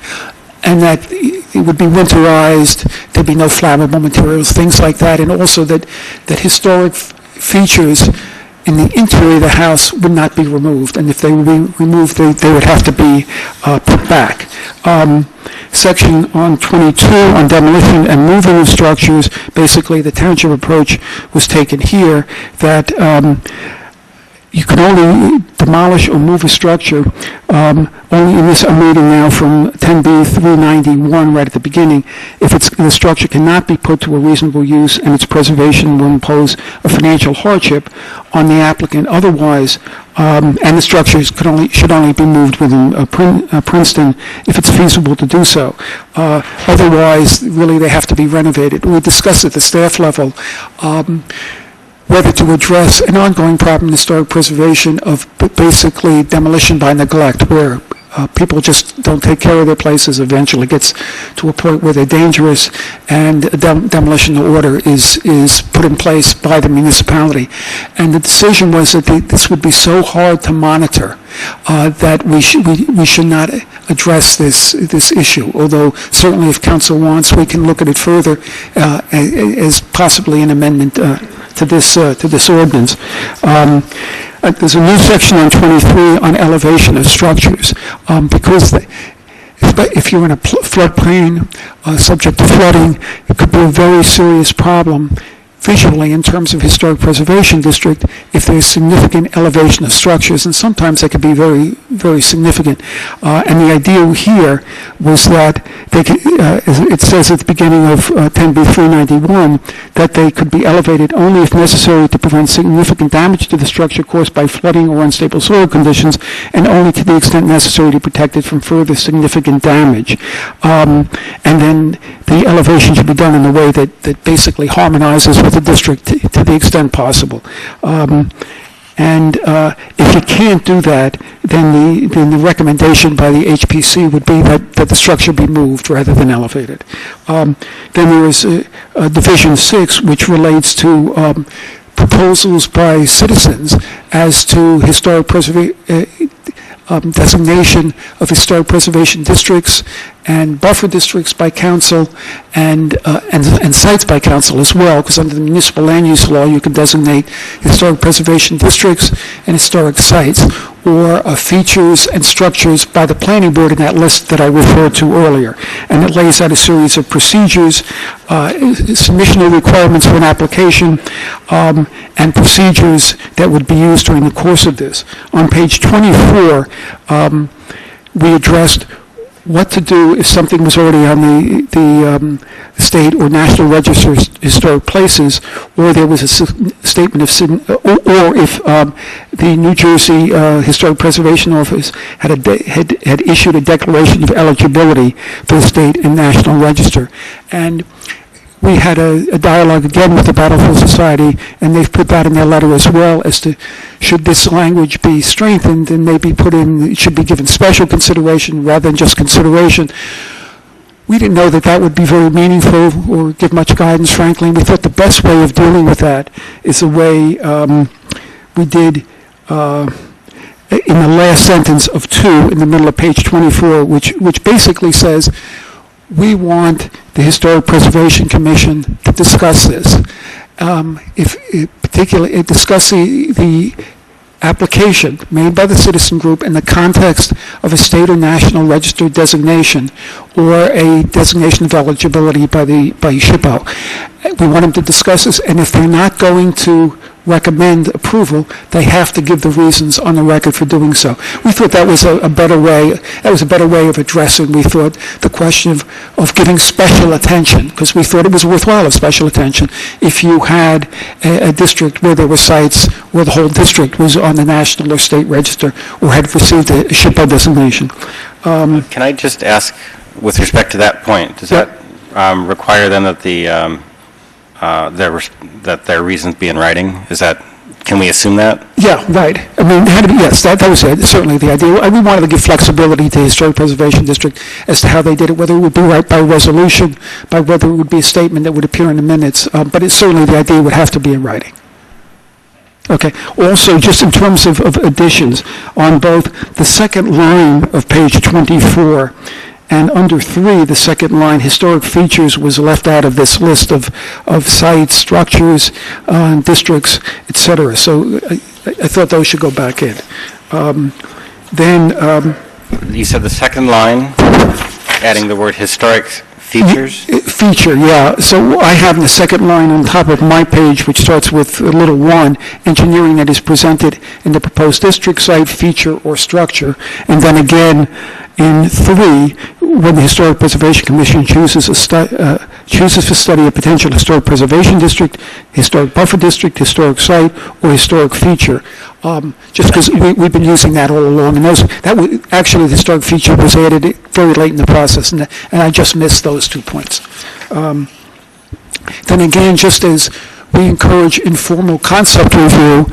and that it would be winterized, there'd be no flammable materials, things like that, and also that historic features in the interior of the house would not be removed, and if they would be removed, they would have to be put back. Section on 22 on demolition and moving of structures, basically the township approach was taken here, that you can only demolish or move a structure only in this, I'm reading now from 10B 391 right at the beginning, if the structure cannot be put to a reasonable use and its preservation will impose a financial hardship on the applicant. Otherwise, and the structures should only be moved within Princeton if it's feasible to do so. Otherwise, really, they have to be renovated. We discussed at the staff level whether to address an ongoing problem in historic preservation of basically demolition by neglect, where people just don't take care of their places. Eventually gets to a point where they're dangerous, and a demolition order is put in place by the municipality. And the decision was that this would be so hard to monitor that we should not address this issue. Although certainly, if council wants, we can look at it further as possibly an amendment to this ordinance. There's a new section on 23 on elevation of structures, because if you're in a floodplain subject to flooding, it could be a very serious problem visually in terms of historic preservation district if there's significant elevation of structures, and sometimes they could be very, very significant. And the idea here was that they could, as it says at the beginning of 10B 391, that they could be elevated only if necessary to prevent significant damage to the structure caused by flooding or unstable soil conditions, and only to the extent necessary to protect it from further significant damage. And then the elevation should be done in a way that basically harmonizes with the district to the extent possible. And if you can't do that, then the recommendation by the HPC would be that the structure be moved rather than elevated. Then there is Division 6, which relates to proposals by citizens as to historic designation of historic preservation districts and buffer districts by council, and sites by council as well, because under the municipal land use law you can designate historic preservation districts and historic sites, or features and structures by the planning board in that list that I referred to earlier. And it lays out a series of procedures, submissional requirements for an application, and procedures that would be used during the course of this. On page 24, we addressed what to do if something was already on the state or national register of historic places, or there was a statement of, or if the New Jersey Historic Preservation Office had issued a declaration of eligibility for the state and national register. And we had a dialogue again with the Battlefield Society, and they've put that in their letter as well, as to should this language be strengthened and maybe put in, it should be given special consideration rather than just consideration. We didn't know that would be very meaningful or give much guidance, frankly. We thought the best way of dealing with that is the way we did in the last sentence of 2 in the middle of page 24, which basically says, we want the Historic Preservation Commission to discuss this. Particularly discuss the application made by the citizen group in the context of a state or national register designation or a designation of eligibility by SHPO. We want them to discuss this, and if they're not going to recommend approval, they have to give the reasons on the record for doing so. We thought that was a better way. That was a better way of addressing, we thought, the question of giving special attention, because we thought it was worthwhile of special attention if you had a district where there were sites where the whole district was on the national or state register or had received a SHPO designation. Can I just ask, with respect to that point, does that require then that that their reasons be in writing? Can we assume that? Yeah, right. I mean, yes, that was certainly the idea. We wanted to give flexibility to the Historic Preservation District as to how they did it, whether it would be right by resolution, by whether it would be a statement that would appear in the minutes. But it's certainly the idea would have to be in writing. Okay. Also, just in terms of additions, on both the second line of page 24 and under 3, the second line, historic features was left out of this list of sites, structures, districts, etc. So I thought those should go back in. You said the second line, adding the word historic Features? Feature, yeah. So I have the second line on top of my page, which starts with a little 1, engineering that is presented in the proposed district site, feature, or structure. And then again, in 3, when the Historic Preservation Commission chooses to study a potential historic preservation district, historic buffer district, historic site, or historic feature. Just because we've been using that all along, and actually the historic feature was added very late in the process, and I just missed those 2 points. Then again, just as we encourage informal concept review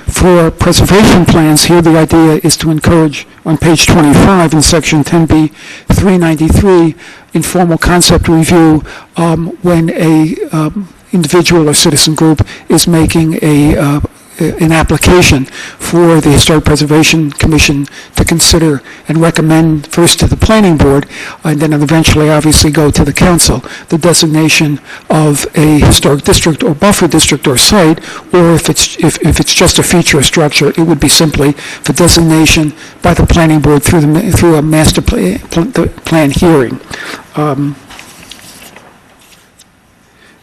for preservation plans, here the idea is to encourage, on page 25 in section 10B 393, informal concept review when a individual or citizen group is making an application for the Historic Preservation Commission to consider and recommend first to the planning board, and then eventually obviously go to the council, the designation of a historic district or buffer district or site, or if it's just a feature or structure, it would be simply the designation by the planning board through a master plan hearing.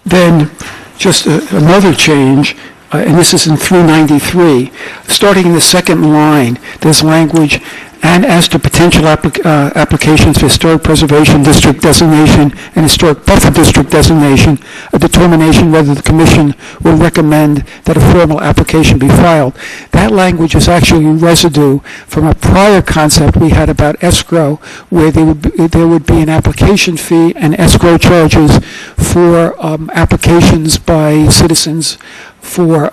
Then just another change, and this is in 393. Starting in the second line, there's language, and as to potential applications for historic preservation district designation and historic buffer district designation, a determination whether the commission will recommend that a formal application be filed. That language is actually residue from a prior concept we had about escrow, where there would be an application fee and escrow charges for applications by citizens for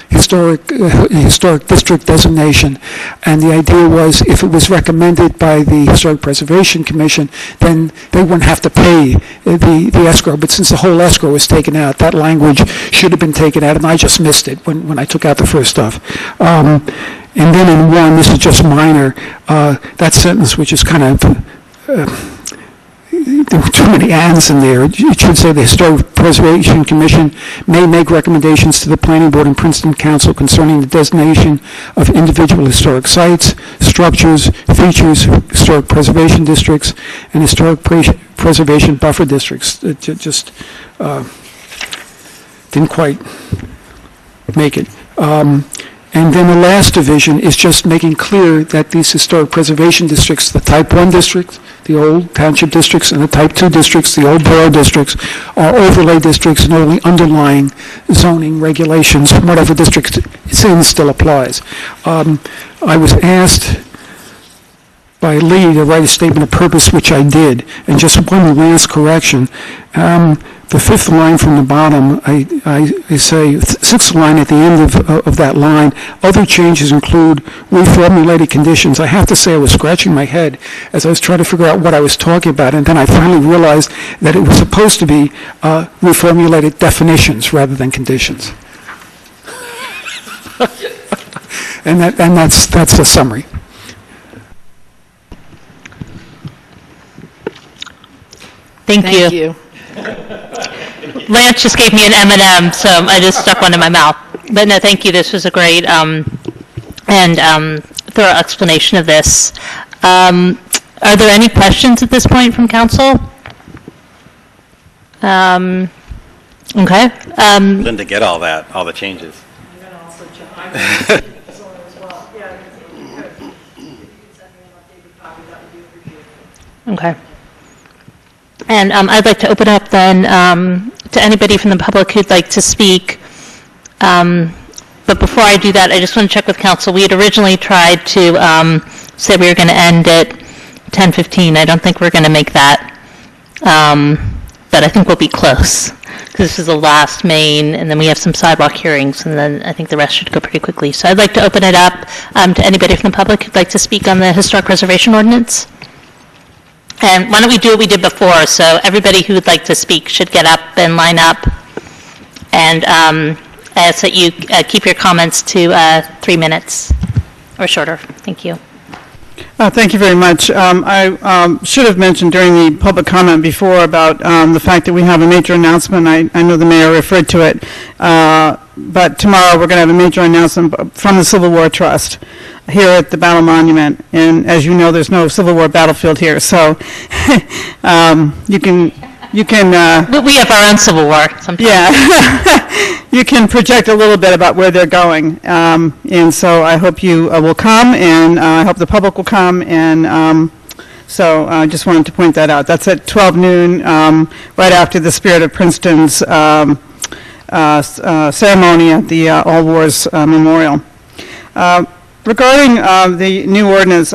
historic district designation. And the idea was if it was recommended by the Historic Preservation Commission, then they wouldn't have to pay the escrow. But since the whole escrow was taken out, that language should have been taken out, and I just missed it when I took out the first stuff. And then in 1, this is just minor, that sentence, which is kind of there were too many ands in there. It should say the Historic Preservation Commission may make recommendations to the Planning Board and Princeton Council concerning the designation of individual historic sites, structures, features, historic preservation districts, and historic preservation buffer districts. It just didn't quite make it. And then the last division is just making clear that these historic preservation districts, the Type 1 districts, the old township districts, and the Type 2 districts, the old borough districts, are overlay districts, and only underlying zoning regulations from whatever district it's in still applies. I was asked by Lee to write a statement of purpose, which I did, and just one last correction. The 5th line from the bottom, I say, 6th line at the end of that line, other changes include reformulated conditions. I have to say I was scratching my head as I was trying to figure out what I was talking about, and then I finally realized that it was supposed to be reformulated definitions rather than conditions. and that's a summary. Thank you. Lance just gave me an M&M, so I just stuck one in my mouth. But no, thank you. This was a great and thorough explanation of this. Are there any questions at this point from council? Okay. Linda, get all the changes. Okay. And I'd like to open up then to anybody from the public who'd like to speak. But before I do that, I just want to check with council. We had originally tried to say we were going to end at 10:15. I don't think we're going to make that. But I think we'll be close, because this is the last main, and then we have some sidewalk hearings, and then I think the rest should go pretty quickly. So I'd like to open it up to anybody from the public who'd like to speak on the Historic Preservation Ordinance. And why don't we do what we did before? So everybody who would like to speak should get up and line up. And ask that you keep your comments to 3 minutes or shorter. Thank you. Thank you very much. I should have mentioned during the public comment before about the fact that we have a major announcement. I know the mayor referred to it. But tomorrow we're going to have a major announcement from the Civil War Trust. here at the Battle Monument. And as you know, there's no Civil War battlefield here, so you can we have our own Civil War sometimes. Yeah. You can project a little bit about where they're going. And so I hope you will come, and I hope the public will come. And so I just wanted to point that out. That's at 12 noon, right after the Spirit of Princeton's ceremony at the All Wars Memorial. Regarding the new ordinance,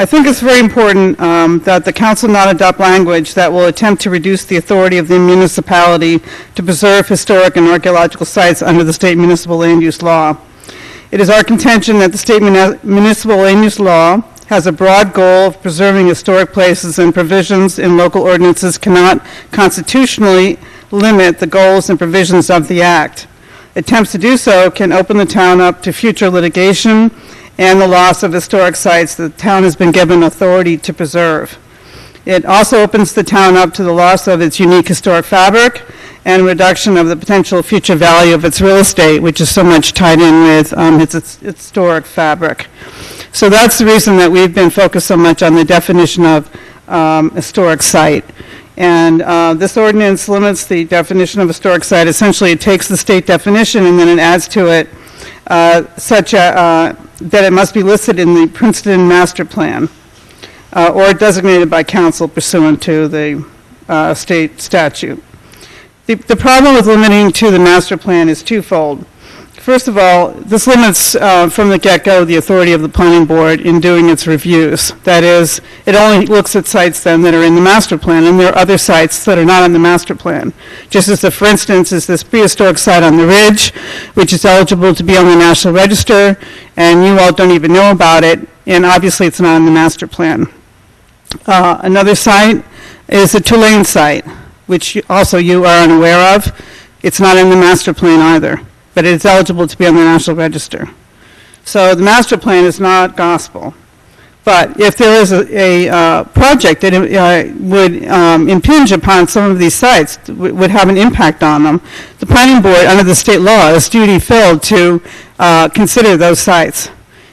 I think it's very important that the council not adopt language that will attempt to reduce the authority of the municipality to preserve historic and archaeological sites under the state municipal land use law. It is our contention that the state municipal land use law has a broad goal of preserving historic places, and provisions in local ordinances cannot constitutionally limit the goals and provisions of the act. Attempts to do so can open the town up to future litigation and the loss of historic sites that the town has been given authority to preserve. It also opens the town up to the loss of its unique historic fabric and reduction of the potential future value of its real estate, which is so much tied in with its historic fabric. So that's the reason that we've been focused so much on the definition of historic site. And this ordinance limits the definition of historic site. Essentially, it takes the state definition and then it adds to it that it must be listed in the Princeton Master Plan or designated by council pursuant to the state statute. The problem with limiting to the master plan is twofold. First of all, this limits from the get-go the authority of the planning board in doing its reviews. That is, it only looks at sites then that are in the master plan, and there are other sites that are not in the master plan. Just as, for instance, is this prehistoric site on the Ridge, which is eligible to be on the National Register, and you all don't even know about it, and obviously it's not in the master plan. Another site is a Tulane site, which also you are unaware of. It's not in the master plan either, but it's eligible to be on the National Register. So the master plan is not gospel. But if there is a project that would impinge upon some of these sites, would have an impact on them, the planning board, under the state law, is duty filled to consider those sites.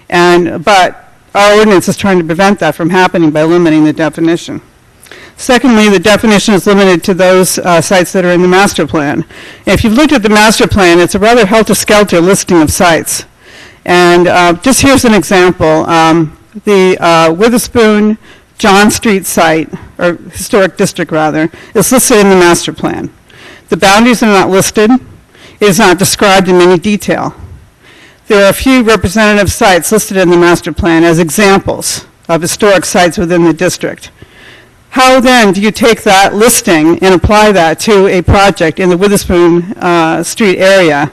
But our ordinance is trying to prevent that from happening by limiting the definition. Secondly, the definition is limited to those sites that are in the master plan. If you've looked at the master plan, it's a rather helter-skelter listing of sites. And just here's an example. The Witherspoon John Street site, or historic district rather, is listed in the master plan. The boundaries are not listed. It is not described in any detail. There are a few representative sites listed in the master plan as examples of historic sites within the district. How then do you take that listing and apply that to a project in the Witherspoon Street area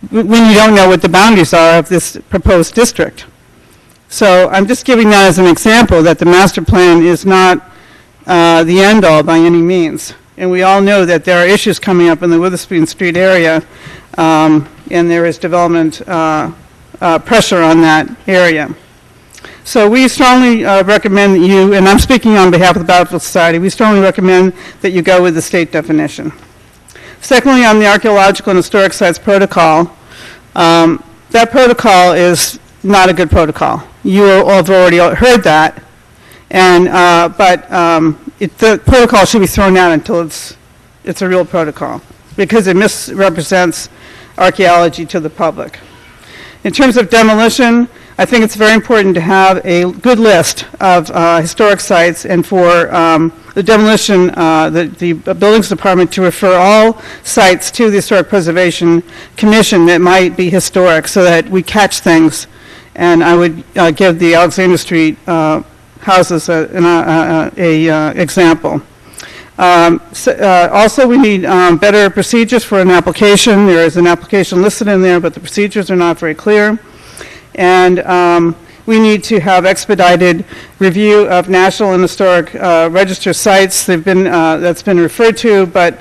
when you don't know what the boundaries are of this proposed district? So I'm just giving that as an example that the master plan is not the end-all by any means. And we all know that there are issues coming up in the Witherspoon Street area, and there is development pressure on that area. So we strongly recommend that you, and I'm speaking on behalf of the Battlefield Society, we strongly recommend that you go with the state definition. Secondly, on the Archaeological and Historic Sites Protocol, that protocol is not a good protocol. You all have already heard that, and the protocol should be thrown out until it's a real protocol, because it misrepresents archaeology to the public. In terms of demolition, I think it's very important to have a good list of historic sites, and for the demolition, the Buildings Department to refer all sites to the Historic Preservation Commission that might be historic, so that we catch things. And I would give the Alexander Street houses an example. Also, we need better procedures for an application. There is an application listed in there, but the procedures are not very clear. And we need to have expedited review of National and Historic Register sites. That's been referred to, but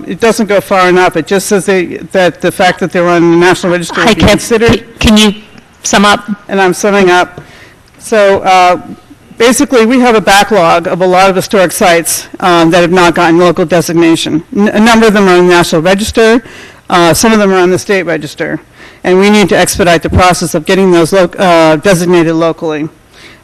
it doesn't go far enough. It just says that the fact that they're on the National Register will be considered. Can you sum up? And I'm summing up. So basically, we have a backlog of a lot of historic sites that have not gotten local designation. A number of them are in the National Register. Some of them are on the state register, and we need to expedite the process of getting those designated locally.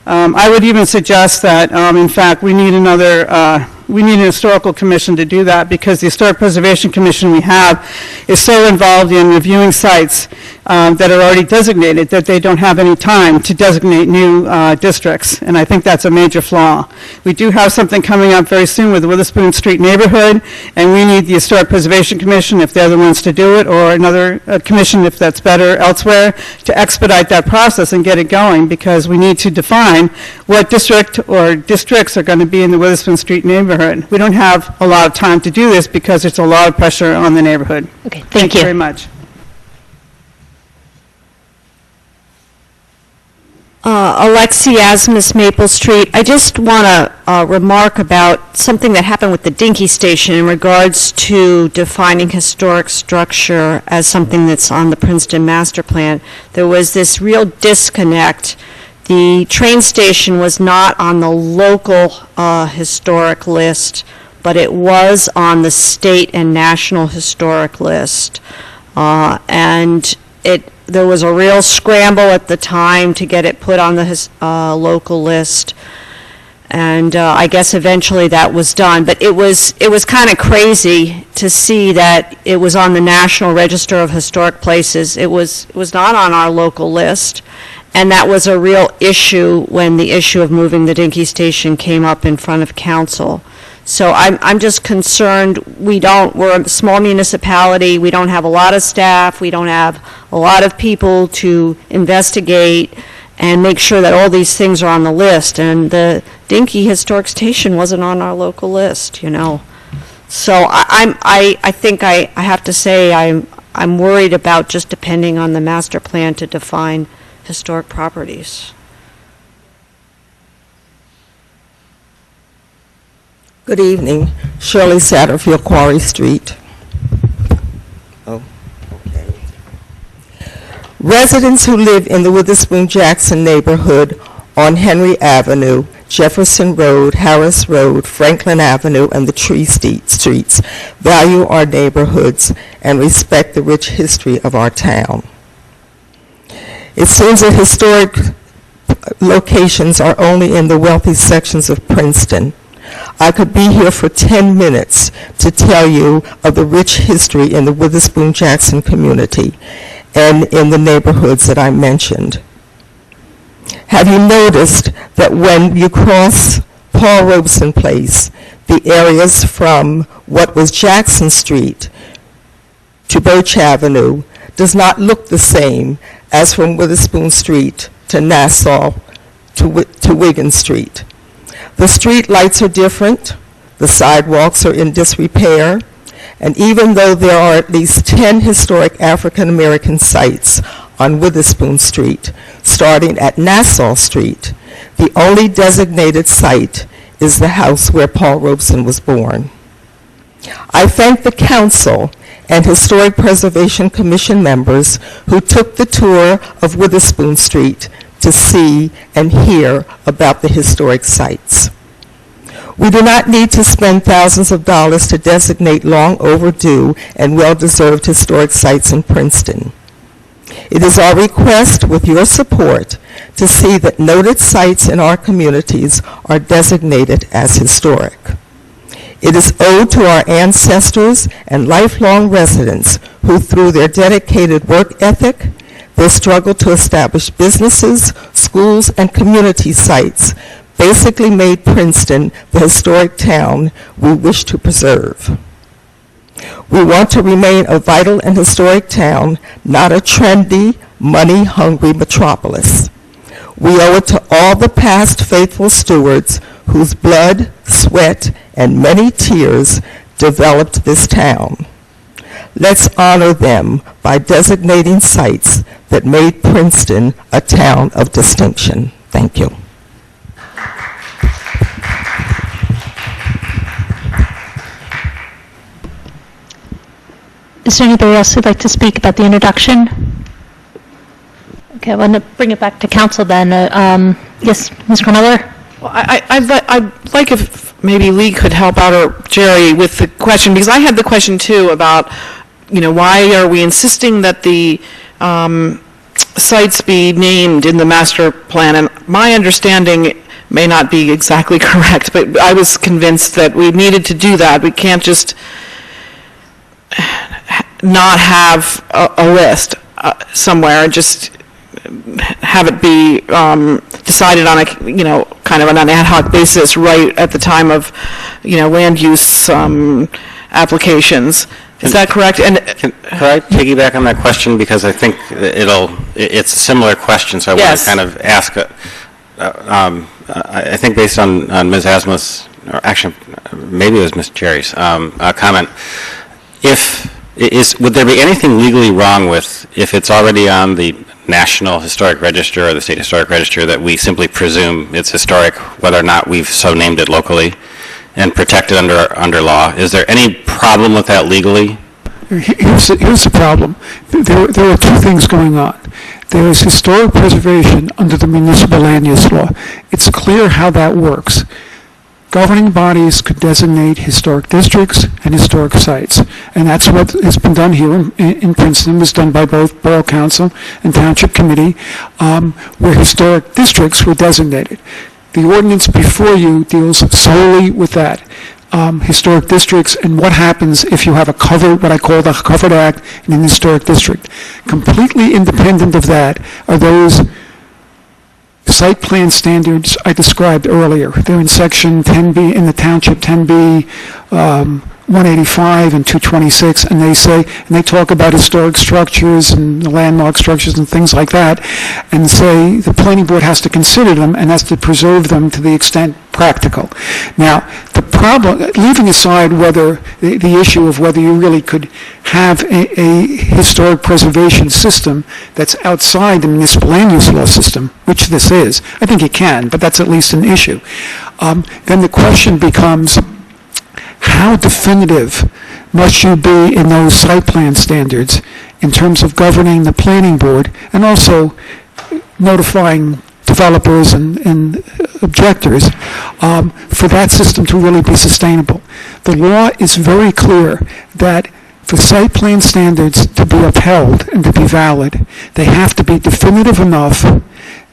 I would even suggest that, in fact, we need an historical commission to do that, because the Historic Preservation Commission we have is so involved in reviewing sites that are already designated that they don't have any time to designate new districts, and I think that's a major flaw. We do have something coming up very soon with the Witherspoon Street neighborhood, and we need the Historic Preservation Commission, if they're the ones to do it, or another commission if that's better elsewhere, to expedite that process and get it going, because we need to define what district or districts are going to be in the Witherspoon Street neighborhood. We don't have a lot of time to do this because it's a lot of pressure on the neighborhood. Okay, Thank you very much. Alexi Asmus, Maple Street. I just want to remark about something that happened with the Dinky Station in regards to defining historic structure as something that's on the Princeton Master Plan. There was this real disconnect. The train station was not on the local historic list, but it was on the state and national historic list. There was a real scramble at the time to get it put on the local list, and I guess eventually that was done. But it was kind of crazy to see that it was on the National Register of Historic Places. It was not on our local list, and that was a real issue when the issue of moving the Dinky Station came up in front of council. So I'm just concerned we're a small municipality, we don't have a lot of staff, we don't have a lot of people to investigate and make sure that all these things are on the list. And the Dinky Historic Station wasn't on our local list, you know. So I think I have to say I'm worried about just depending on the master plan to define historic properties. Good evening. Shirley Satterfield, Quarry Street. Oh, okay. Residents who live in the Witherspoon-Jackson neighborhood on Henry Avenue, Jefferson Road, Harris Road, Franklin Avenue, and the Tree Streets value our neighborhoods and respect the rich history of our town. It seems that historic locations are only in the wealthy sections of Princeton. I could be here for 10 minutes to tell you of the rich history in the Witherspoon-Jackson community and in the neighborhoods that I mentioned. Have you noticed that when you cross Paul Robeson Place, the areas from what was Jackson Street to Birch Avenue does not look the same as from Witherspoon Street to Nassau to Wigan Street? The street lights are different, the sidewalks are in disrepair, and even though there are at least 10 historic African American sites on Witherspoon Street, starting at Nassau Street, the only designated site is the house where Paul Robeson was born. I thank the council and Historic Preservation Commission members who took the tour of Witherspoon Street to see and hear about the historic sites. We do not need to spend thousands of dollars to designate long overdue and well-deserved historic sites in Princeton. It is our request, with your support, to see that noted sites in our communities are designated as historic. It is owed to our ancestors and lifelong residents who, through their dedicated work ethic, their struggle to establish businesses, schools, and community sites, basically made Princeton the historic town we wish to preserve. We want to remain a vital and historic town, not a trendy, money-hungry metropolis. We owe it to all the past faithful stewards whose blood, sweat, and many tears developed this town. Let's honor them by designating sites that made Princeton a town of distinction. Thank you. Is there anybody else who'd like to speak about the introduction? Okay, I want to bring it back to council then. Yes, Ms. Corneller? Well, I'd like if maybe Lee could help out, or Jerry, with the question, because I had the question too about why are we insisting that the sites be named in the master plan? And my understanding may not be exactly correct, but I was convinced that we needed to do that. We can't just not have a list somewhere and just have it be decided on a, kind of on an ad hoc basis right at the time of, land use applications. Is that correct? And could I piggyback on that question, because I think it's a similar question, so I want to kind of ask, I think based on Ms. Asmuth's, or actually maybe it was Ms. Jerry's comment, would there be anything legally wrong with, if it's already on the National Historic Register or the State Historic Register, that we simply presume it's historic whether or not we've so named it locally and protect it under law? Is there any problem with that legally? Here's the problem. There are two things going on. There is historic preservation under the municipal land use law. It's clear how that works. Governing bodies could designate historic districts and historic sites, and that's what has been done here in Princeton. It was done by both Borough Council and Township Committee, where historic districts were designated. The ordinance before you deals solely with that, historic districts, and what happens if you have what I call the covered act in an historic district. Completely independent of that are those site plan standards I described earlier. They're in section 10B, in the township 10B, 185 and 226, and they talk about historic structures and landmark structures and things like that, and say the planning board has to consider them and has to preserve them to the extent practical. Now, the problem, leaving aside whether the issue of whether you really could have a historic preservation system that's outside the municipal land use law system, which this is, I think you can, but that's at least an issue. Then the question becomes, how definitive must you be in those site plan standards in terms of governing the planning board and also notifying developers and objectors for that system to really be sustainable? The law is very clear that for site plan standards to be upheld and to be valid, they have to be definitive enough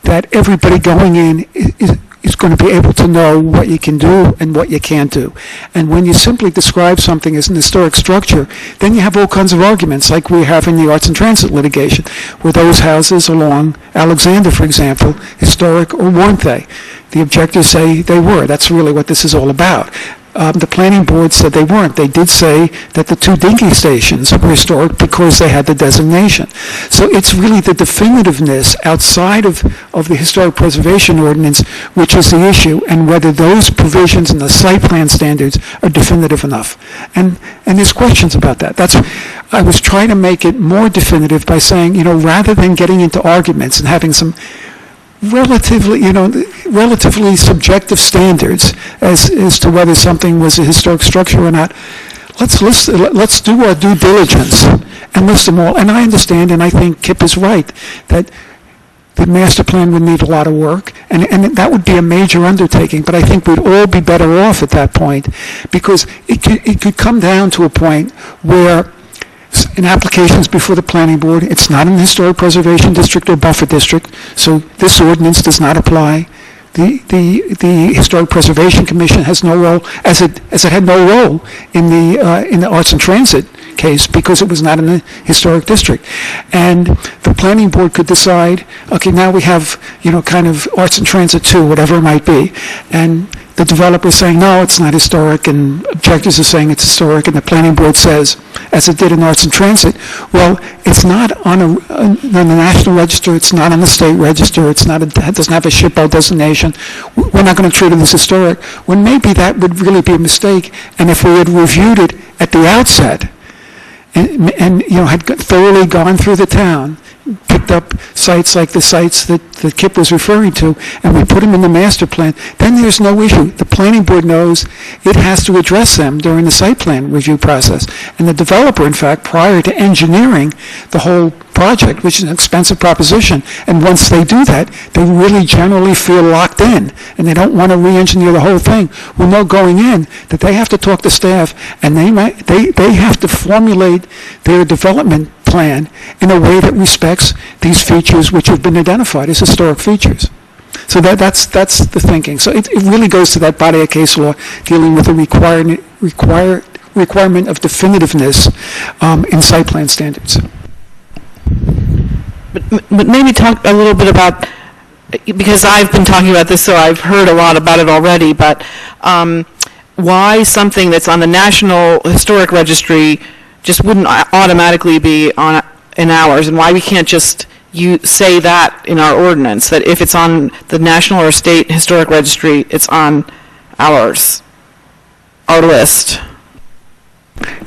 that everybody going in is going to be able to know what you can do and what you can't do. And when you simply describe something as an historic structure, then you have all kinds of arguments, like we have in the arts and transit litigation, where those houses along Alexander, for example, historic or weren't they? The objectors say they were. That's really what this is all about. The planning board said they weren't. They did say that the two dinky stations were historic because they had the designation. So it's really the definitiveness outside of the historic preservation ordinance which is the issue, and whether those provisions in the site plan standards are definitive enough. And there's questions about that. I was trying to make it more definitive by saying, rather than getting into arguments and having some relatively subjective standards as to whether something was a historic structure or not. Let's do our due diligence and list them all. And I understand, and I think Kip is right, that the master plan would need a lot of work, and that would be a major undertaking. But I think we'd all be better off at that point, because it could come down to a point where in applications before the planning board, it's not an historic preservation district or buffer district, so this ordinance does not apply. The Historic Preservation Commission has no role, as it had no role in the Arts and Transit case, because it was not in the historic district. And the planning board could decide, okay, now we have, kind of Arts and Transit 2, whatever it might be, and the developer is saying, no, it's not historic, and objectors are saying it's historic, and the planning board says, as it did in Arts and Transit, well, it's not on the National Register, it's not on the State Register, it doesn't have a SHPO designation, we're not going to treat it as historic, when maybe that would really be a mistake, and if we had reviewed it at the outset, and had thoroughly gone through the town, picked up sites like the sites that Kip was referring to, and we put them in the master plan, then there's no issue. The planning board knows it has to address them during the site plan review process. And the developer, in fact, prior to engineering the whole project, which is an expensive proposition, and once they do that, they really generally feel locked in, and they don't want to re-engineer the whole thing. We know going in that they have to talk to staff, and they have to formulate their development plan in a way that respects these features which have been identified as historic features. So that's the thinking. So it really goes to that body of case law dealing with the requirement of definitiveness in site plan standards. But maybe talk a little bit about, because I've been talking about this, so I've heard a lot about it already, but why something that's on the National Historic Registry just wouldn't automatically be in ours, and why we can't just say that in our ordinance, that if it's on the National or State Historic Registry, it's on our list.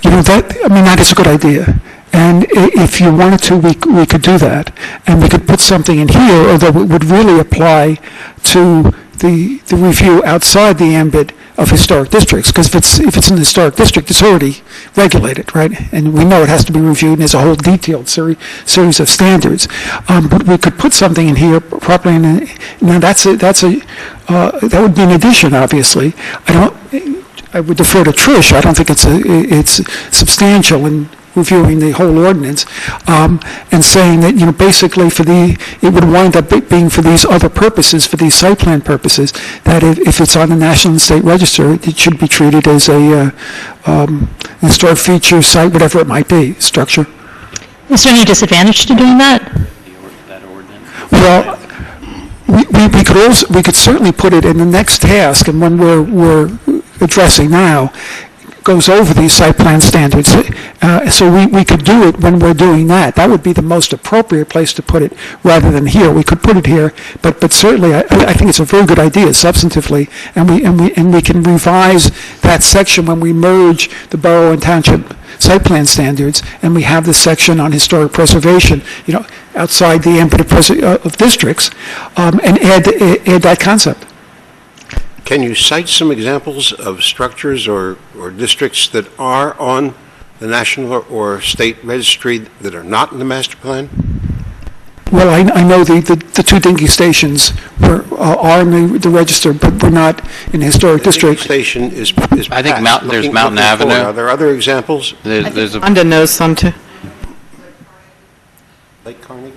That is a good idea. And if you wanted to, we could do that. And we could put something in here, although it would really apply to the review outside the ambit of historic districts, because if it's in the historic district, it's already regulated, right? And we know it has to be reviewed, and there's a whole detailed series of standards. But we could put something in here properly. Now that would be an addition, obviously. I would defer to Trish. I don't think it's substantial in reviewing the whole ordinance, and saying that, basically it would wind up being for these other purposes, for these site plan purposes, that if it's on the National and State Register, it should be treated as a historic feature, site, whatever it might be, structure. Is there any disadvantage to doing that? Well, we could certainly put it in the next task, and when we're addressing now, goes over these site plan standards. So we could do it when we're doing that. That would be the most appropriate place to put it rather than here. We could put it here, but certainly I think it's a very good idea substantively, and we can revise that section when we merge the borough and township site plan standards, and we have the section on historic preservation, outside the ambit of districts, and add that concept. Can you cite some examples of structures or districts that are on the national or state registry that are not in the master plan? Well, I know the two dinky stations are in the register, but we're not in the historic district. Station is I think there's Mountain Avenue. Are there other examples? There's Rhonda knows some too. Lake Carnegie?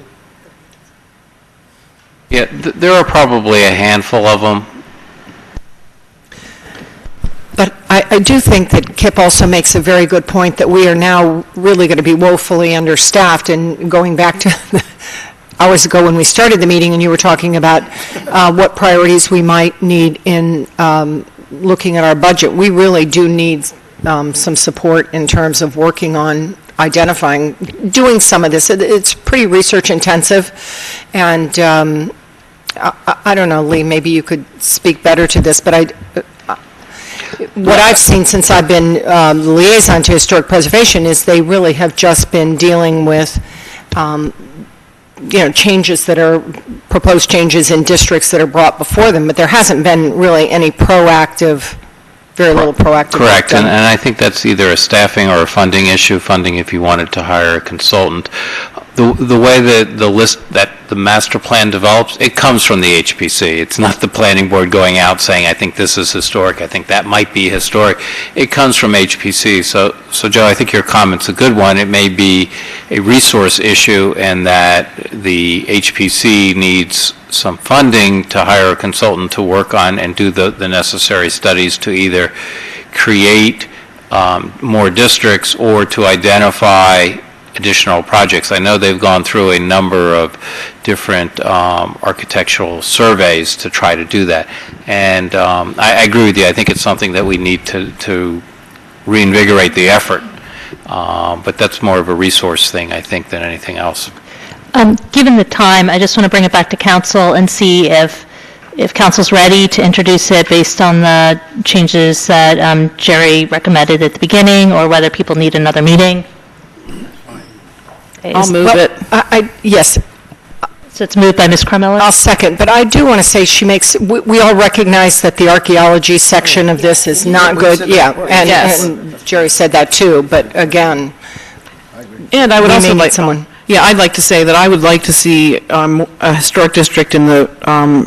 Yeah, there are probably a handful of them. But I do think that Kip also makes a very good point that we are now really going to be woefully understaffed. And going back to hours ago when we started the meeting and you were talking about what priorities we might need in looking at our budget, we really do need some support in terms of working on identifying, doing some of this. It's pretty research intensive, and I don't know, Lee, maybe you could speak better to this, but what I've seen since I've been liaison to historic preservation is they really have just been dealing with, changes that are proposed changes in districts that are brought before them, but there hasn't been really any very little proactive. Correct, and I think that's either a staffing or a funding issue. Funding if you wanted to hire a consultant. The way that the list that the master plan develops, it comes from the HPC. It's not the planning board going out saying, I think this is historic, I think that might be historic. It comes from HPC. So Joe, I think your comment's a good one. It may be a resource issue, and that the HPC needs some funding to hire a consultant to work on and do the necessary studies to either create more districts or to identify additional projects. I know they've gone through a number of different architectural surveys to try to do that. And I agree with you. I think it's something that we need to reinvigorate the effort. But that's more of a resource thing, I think, than anything else. Given the time, I just want to bring it back to council and see if council's ready to introduce it based on the changes that Jerry recommended at the beginning, or whether people need another meeting. I'll move it. Yes. So it's moved by Ms. Crumiller? I'll second, but I do want to say we all recognize that the archaeology section of this is not good. Yeah, and Jerry said that too, but again, And I would we also may need like someone. Yeah, I'd like to say that I would like to see a historic district in the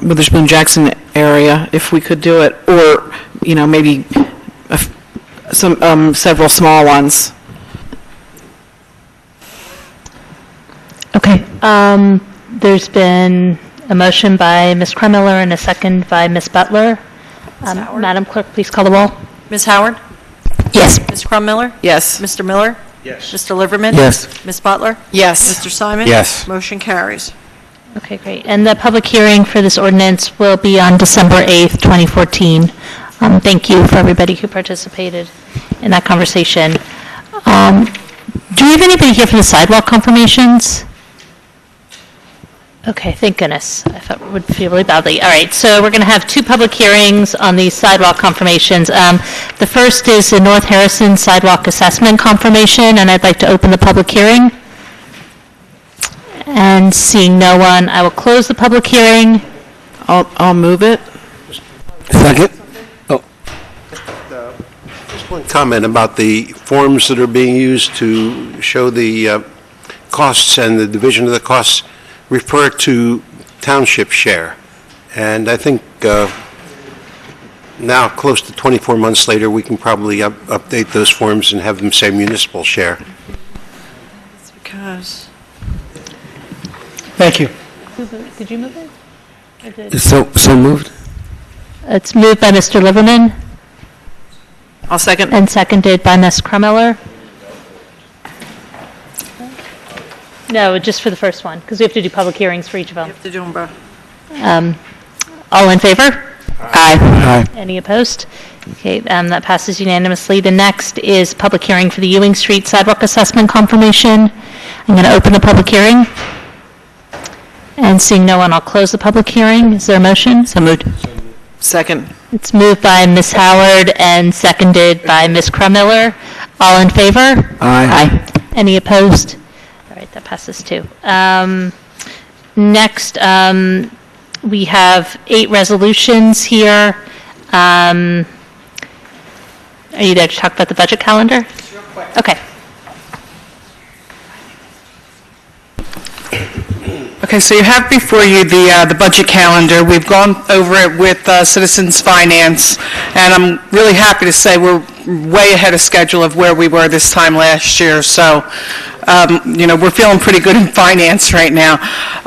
Witherspoon-Jackson area, if we could do it, or, maybe several small ones. Okay. There's been a motion by Ms. Crumiller and a second by Ms. Butler. Madam Clerk, please call the roll. Ms. Howard? Yes. Ms. Crum-Miller? Yes. Mr. Miller? Yes. Mr. Liverman? Yes. Ms. Butler? Yes. Mr. Simon? Yes. Motion carries. Okay, great. And the public hearing for this ordinance will be on December 8th, 2014. Thank you for everybody who participated in that conversation. Do we have anybody here for the sidewalk confirmations? Okay, thank goodness. I thought we would feel really badly. All right, so we're going to have two public hearings on these sidewalk confirmations. The first is the North Harrison Sidewalk Assessment Confirmation, and I'd like to open the public hearing. And seeing no one, I will close the public hearing. I'll move it. Second. Just one comment about the forms that are being used to show the costs and the division of the costs. Refer to township share. And I think now, close to 24 months later, we can probably update those forms and have them say municipal share. It's because... Thank you. Did you move it? Or did- So moved. It's moved by Mr. Liverman I'll second. and seconded by Ms. Crumiller. No, just for the first one, because we have to do public hearings for each of them. You have to do them both. All in favor? Aye. Any opposed? Okay, that passes unanimously. The next is public hearing for the Ewing Street Sidewalk Assessment Confirmation. I'm going to open the public hearing. And seeing no one, I'll close the public hearing. Is there a motion? So moved. Second. It's moved by Ms. Howard and seconded by Ms. Crumiller. All in favor? Aye. Any opposed? All right, that passes too. Next, we have 8 resolutions here. Are you there to talk about the budget calendar? Okay. Okay, so you have before you the budget calendar. We've gone over it with Citizens Finance, and I'm really happy to say we're way ahead of schedule of where we were this time last year. So, we're feeling pretty good in finance right now.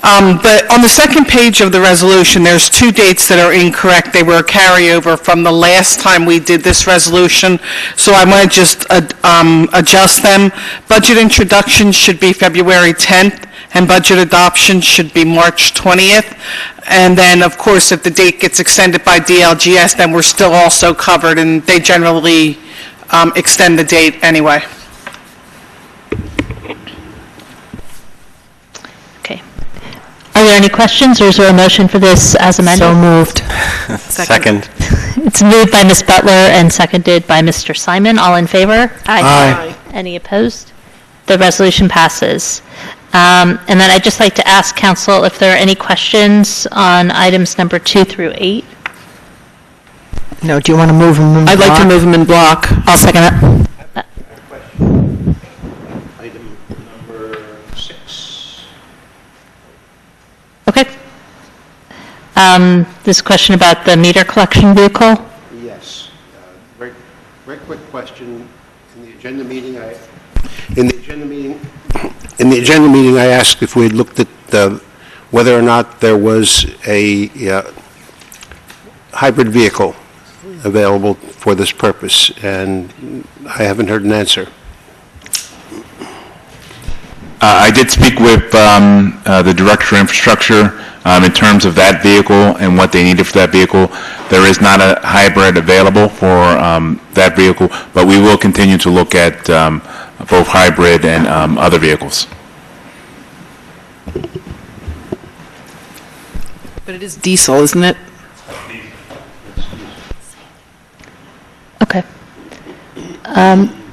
But on the second page of the resolution, there's 2 dates that are incorrect. They were a carryover from the last time we did this resolution, so I want to just adjust them. Budget introduction should be February 10th. And budget adoption should be March 20th. And then, of course, if the date gets extended by DLGS, then we're still also covered, and they generally extend the date anyway. Okay. Are there any questions, or is there a motion for this as amended? So moved. Second. It's moved by Ms. Butler and seconded by Mr. Simon. All in favor? Aye. Any opposed? The resolution passes. And then I'd just like to ask council if there are any questions on items number 2 through 8. No, do you want to move them in block? I'd like to move them in block. I'll second it. Item number 6. Okay. This question about the meter collection vehicle? Yes. Very quick question. In the agenda meeting, I asked if we had looked at whether or not there was a hybrid vehicle available for this purpose, and I haven't heard an answer. I did speak with the Director of Infrastructure in terms of that vehicle and what they needed for that vehicle. There is not a hybrid available for that vehicle, but we will continue to look at both hybrid and other vehicles. But it is diesel, isn't it? Okay.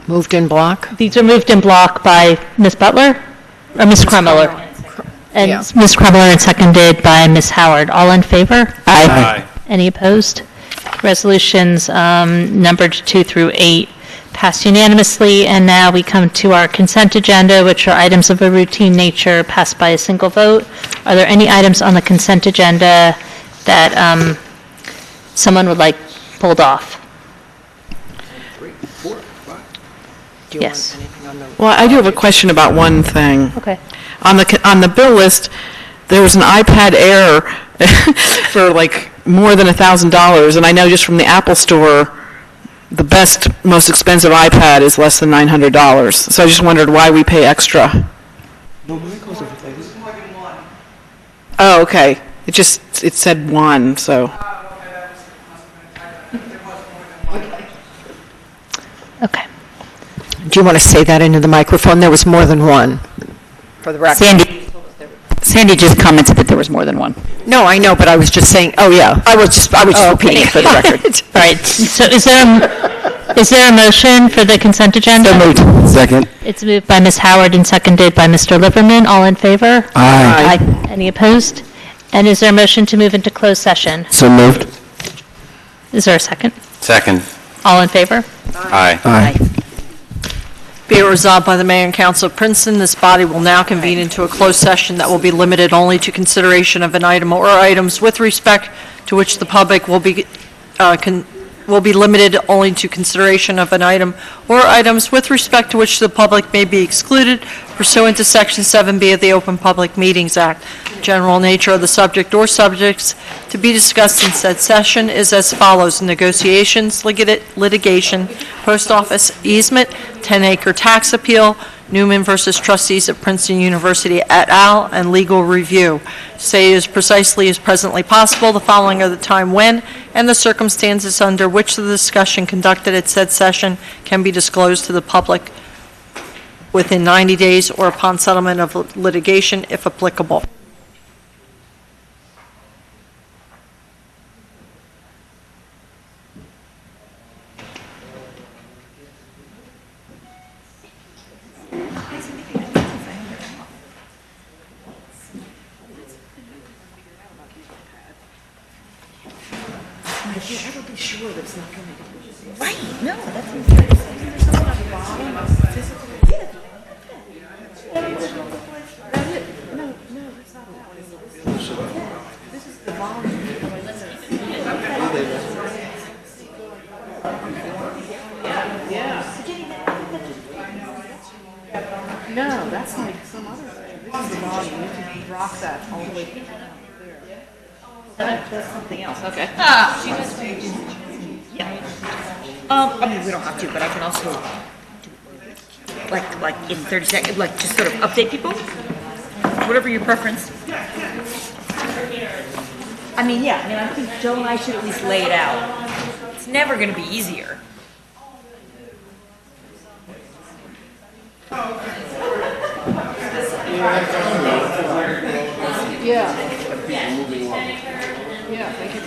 Moved in block? These are moved in block by Ms. Butler Or Ms. Krummeller. And Ms. Krummeller and seconded by Ms. Howard. All in favor? Aye. Any opposed? Resolutions numbered 2 through 8 passed unanimously, and now we come to our consent agenda, which are items of a routine nature passed by a single vote. Are there any items on the consent agenda that someone would like pulled off? Yes. Well, I do have a question about one thing. Okay. On the bill list, there was an iPad Air for like more than $1,000, and I know just from the Apple Store, the best, most expensive iPad is less than $900. So I just wondered why we pay extra. Oh, okay. It said one, so. Okay. Do you want to say that into the microphone? There was more than one, for the record. Sandy just commented that there was more than one. No, I know, but I was just saying, oh, yeah. I was just repeating it for the record. All right, so is there a motion for the consent agenda? So moved. Second. It's moved by Ms. Howard and seconded by Mr. Liverman. All in favor? Aye. Aye. Any opposed? And is there a motion to move into closed session? So moved. Is there a second? Second. All in favor? Aye. Aye. Be it resolved by the Mayor and Council of Princeton, this body will now convene into a closed session that will be limited only to consideration of an item or items with respect to which the public will be limited only to consideration of an item or items with respect to which the public may be excluded pursuant to Section 7B of the Open Public Meetings Act. General nature of the subject or subjects to be discussed in said session is as follows: negotiations, litigation, post office easement, 10-acre tax appeal, Newman versus Trustees of Princeton University et al., and legal review. To say as precisely as presently possible, the following are the time when and the circumstances under which the discussion conducted at said session can be disclosed to the public within 90 days or upon settlement of litigation, if applicable. No, that's like some other thing. This is the volume. You can drop that all the way down there. That's something else, okay. I mean, we don't have to, but I can also do like in 30 seconds, like just sort of update people, whatever your preference. I mean, I think Joe and I should at least lay it out. It's never going to be easier. Yeah. Yeah, thank you.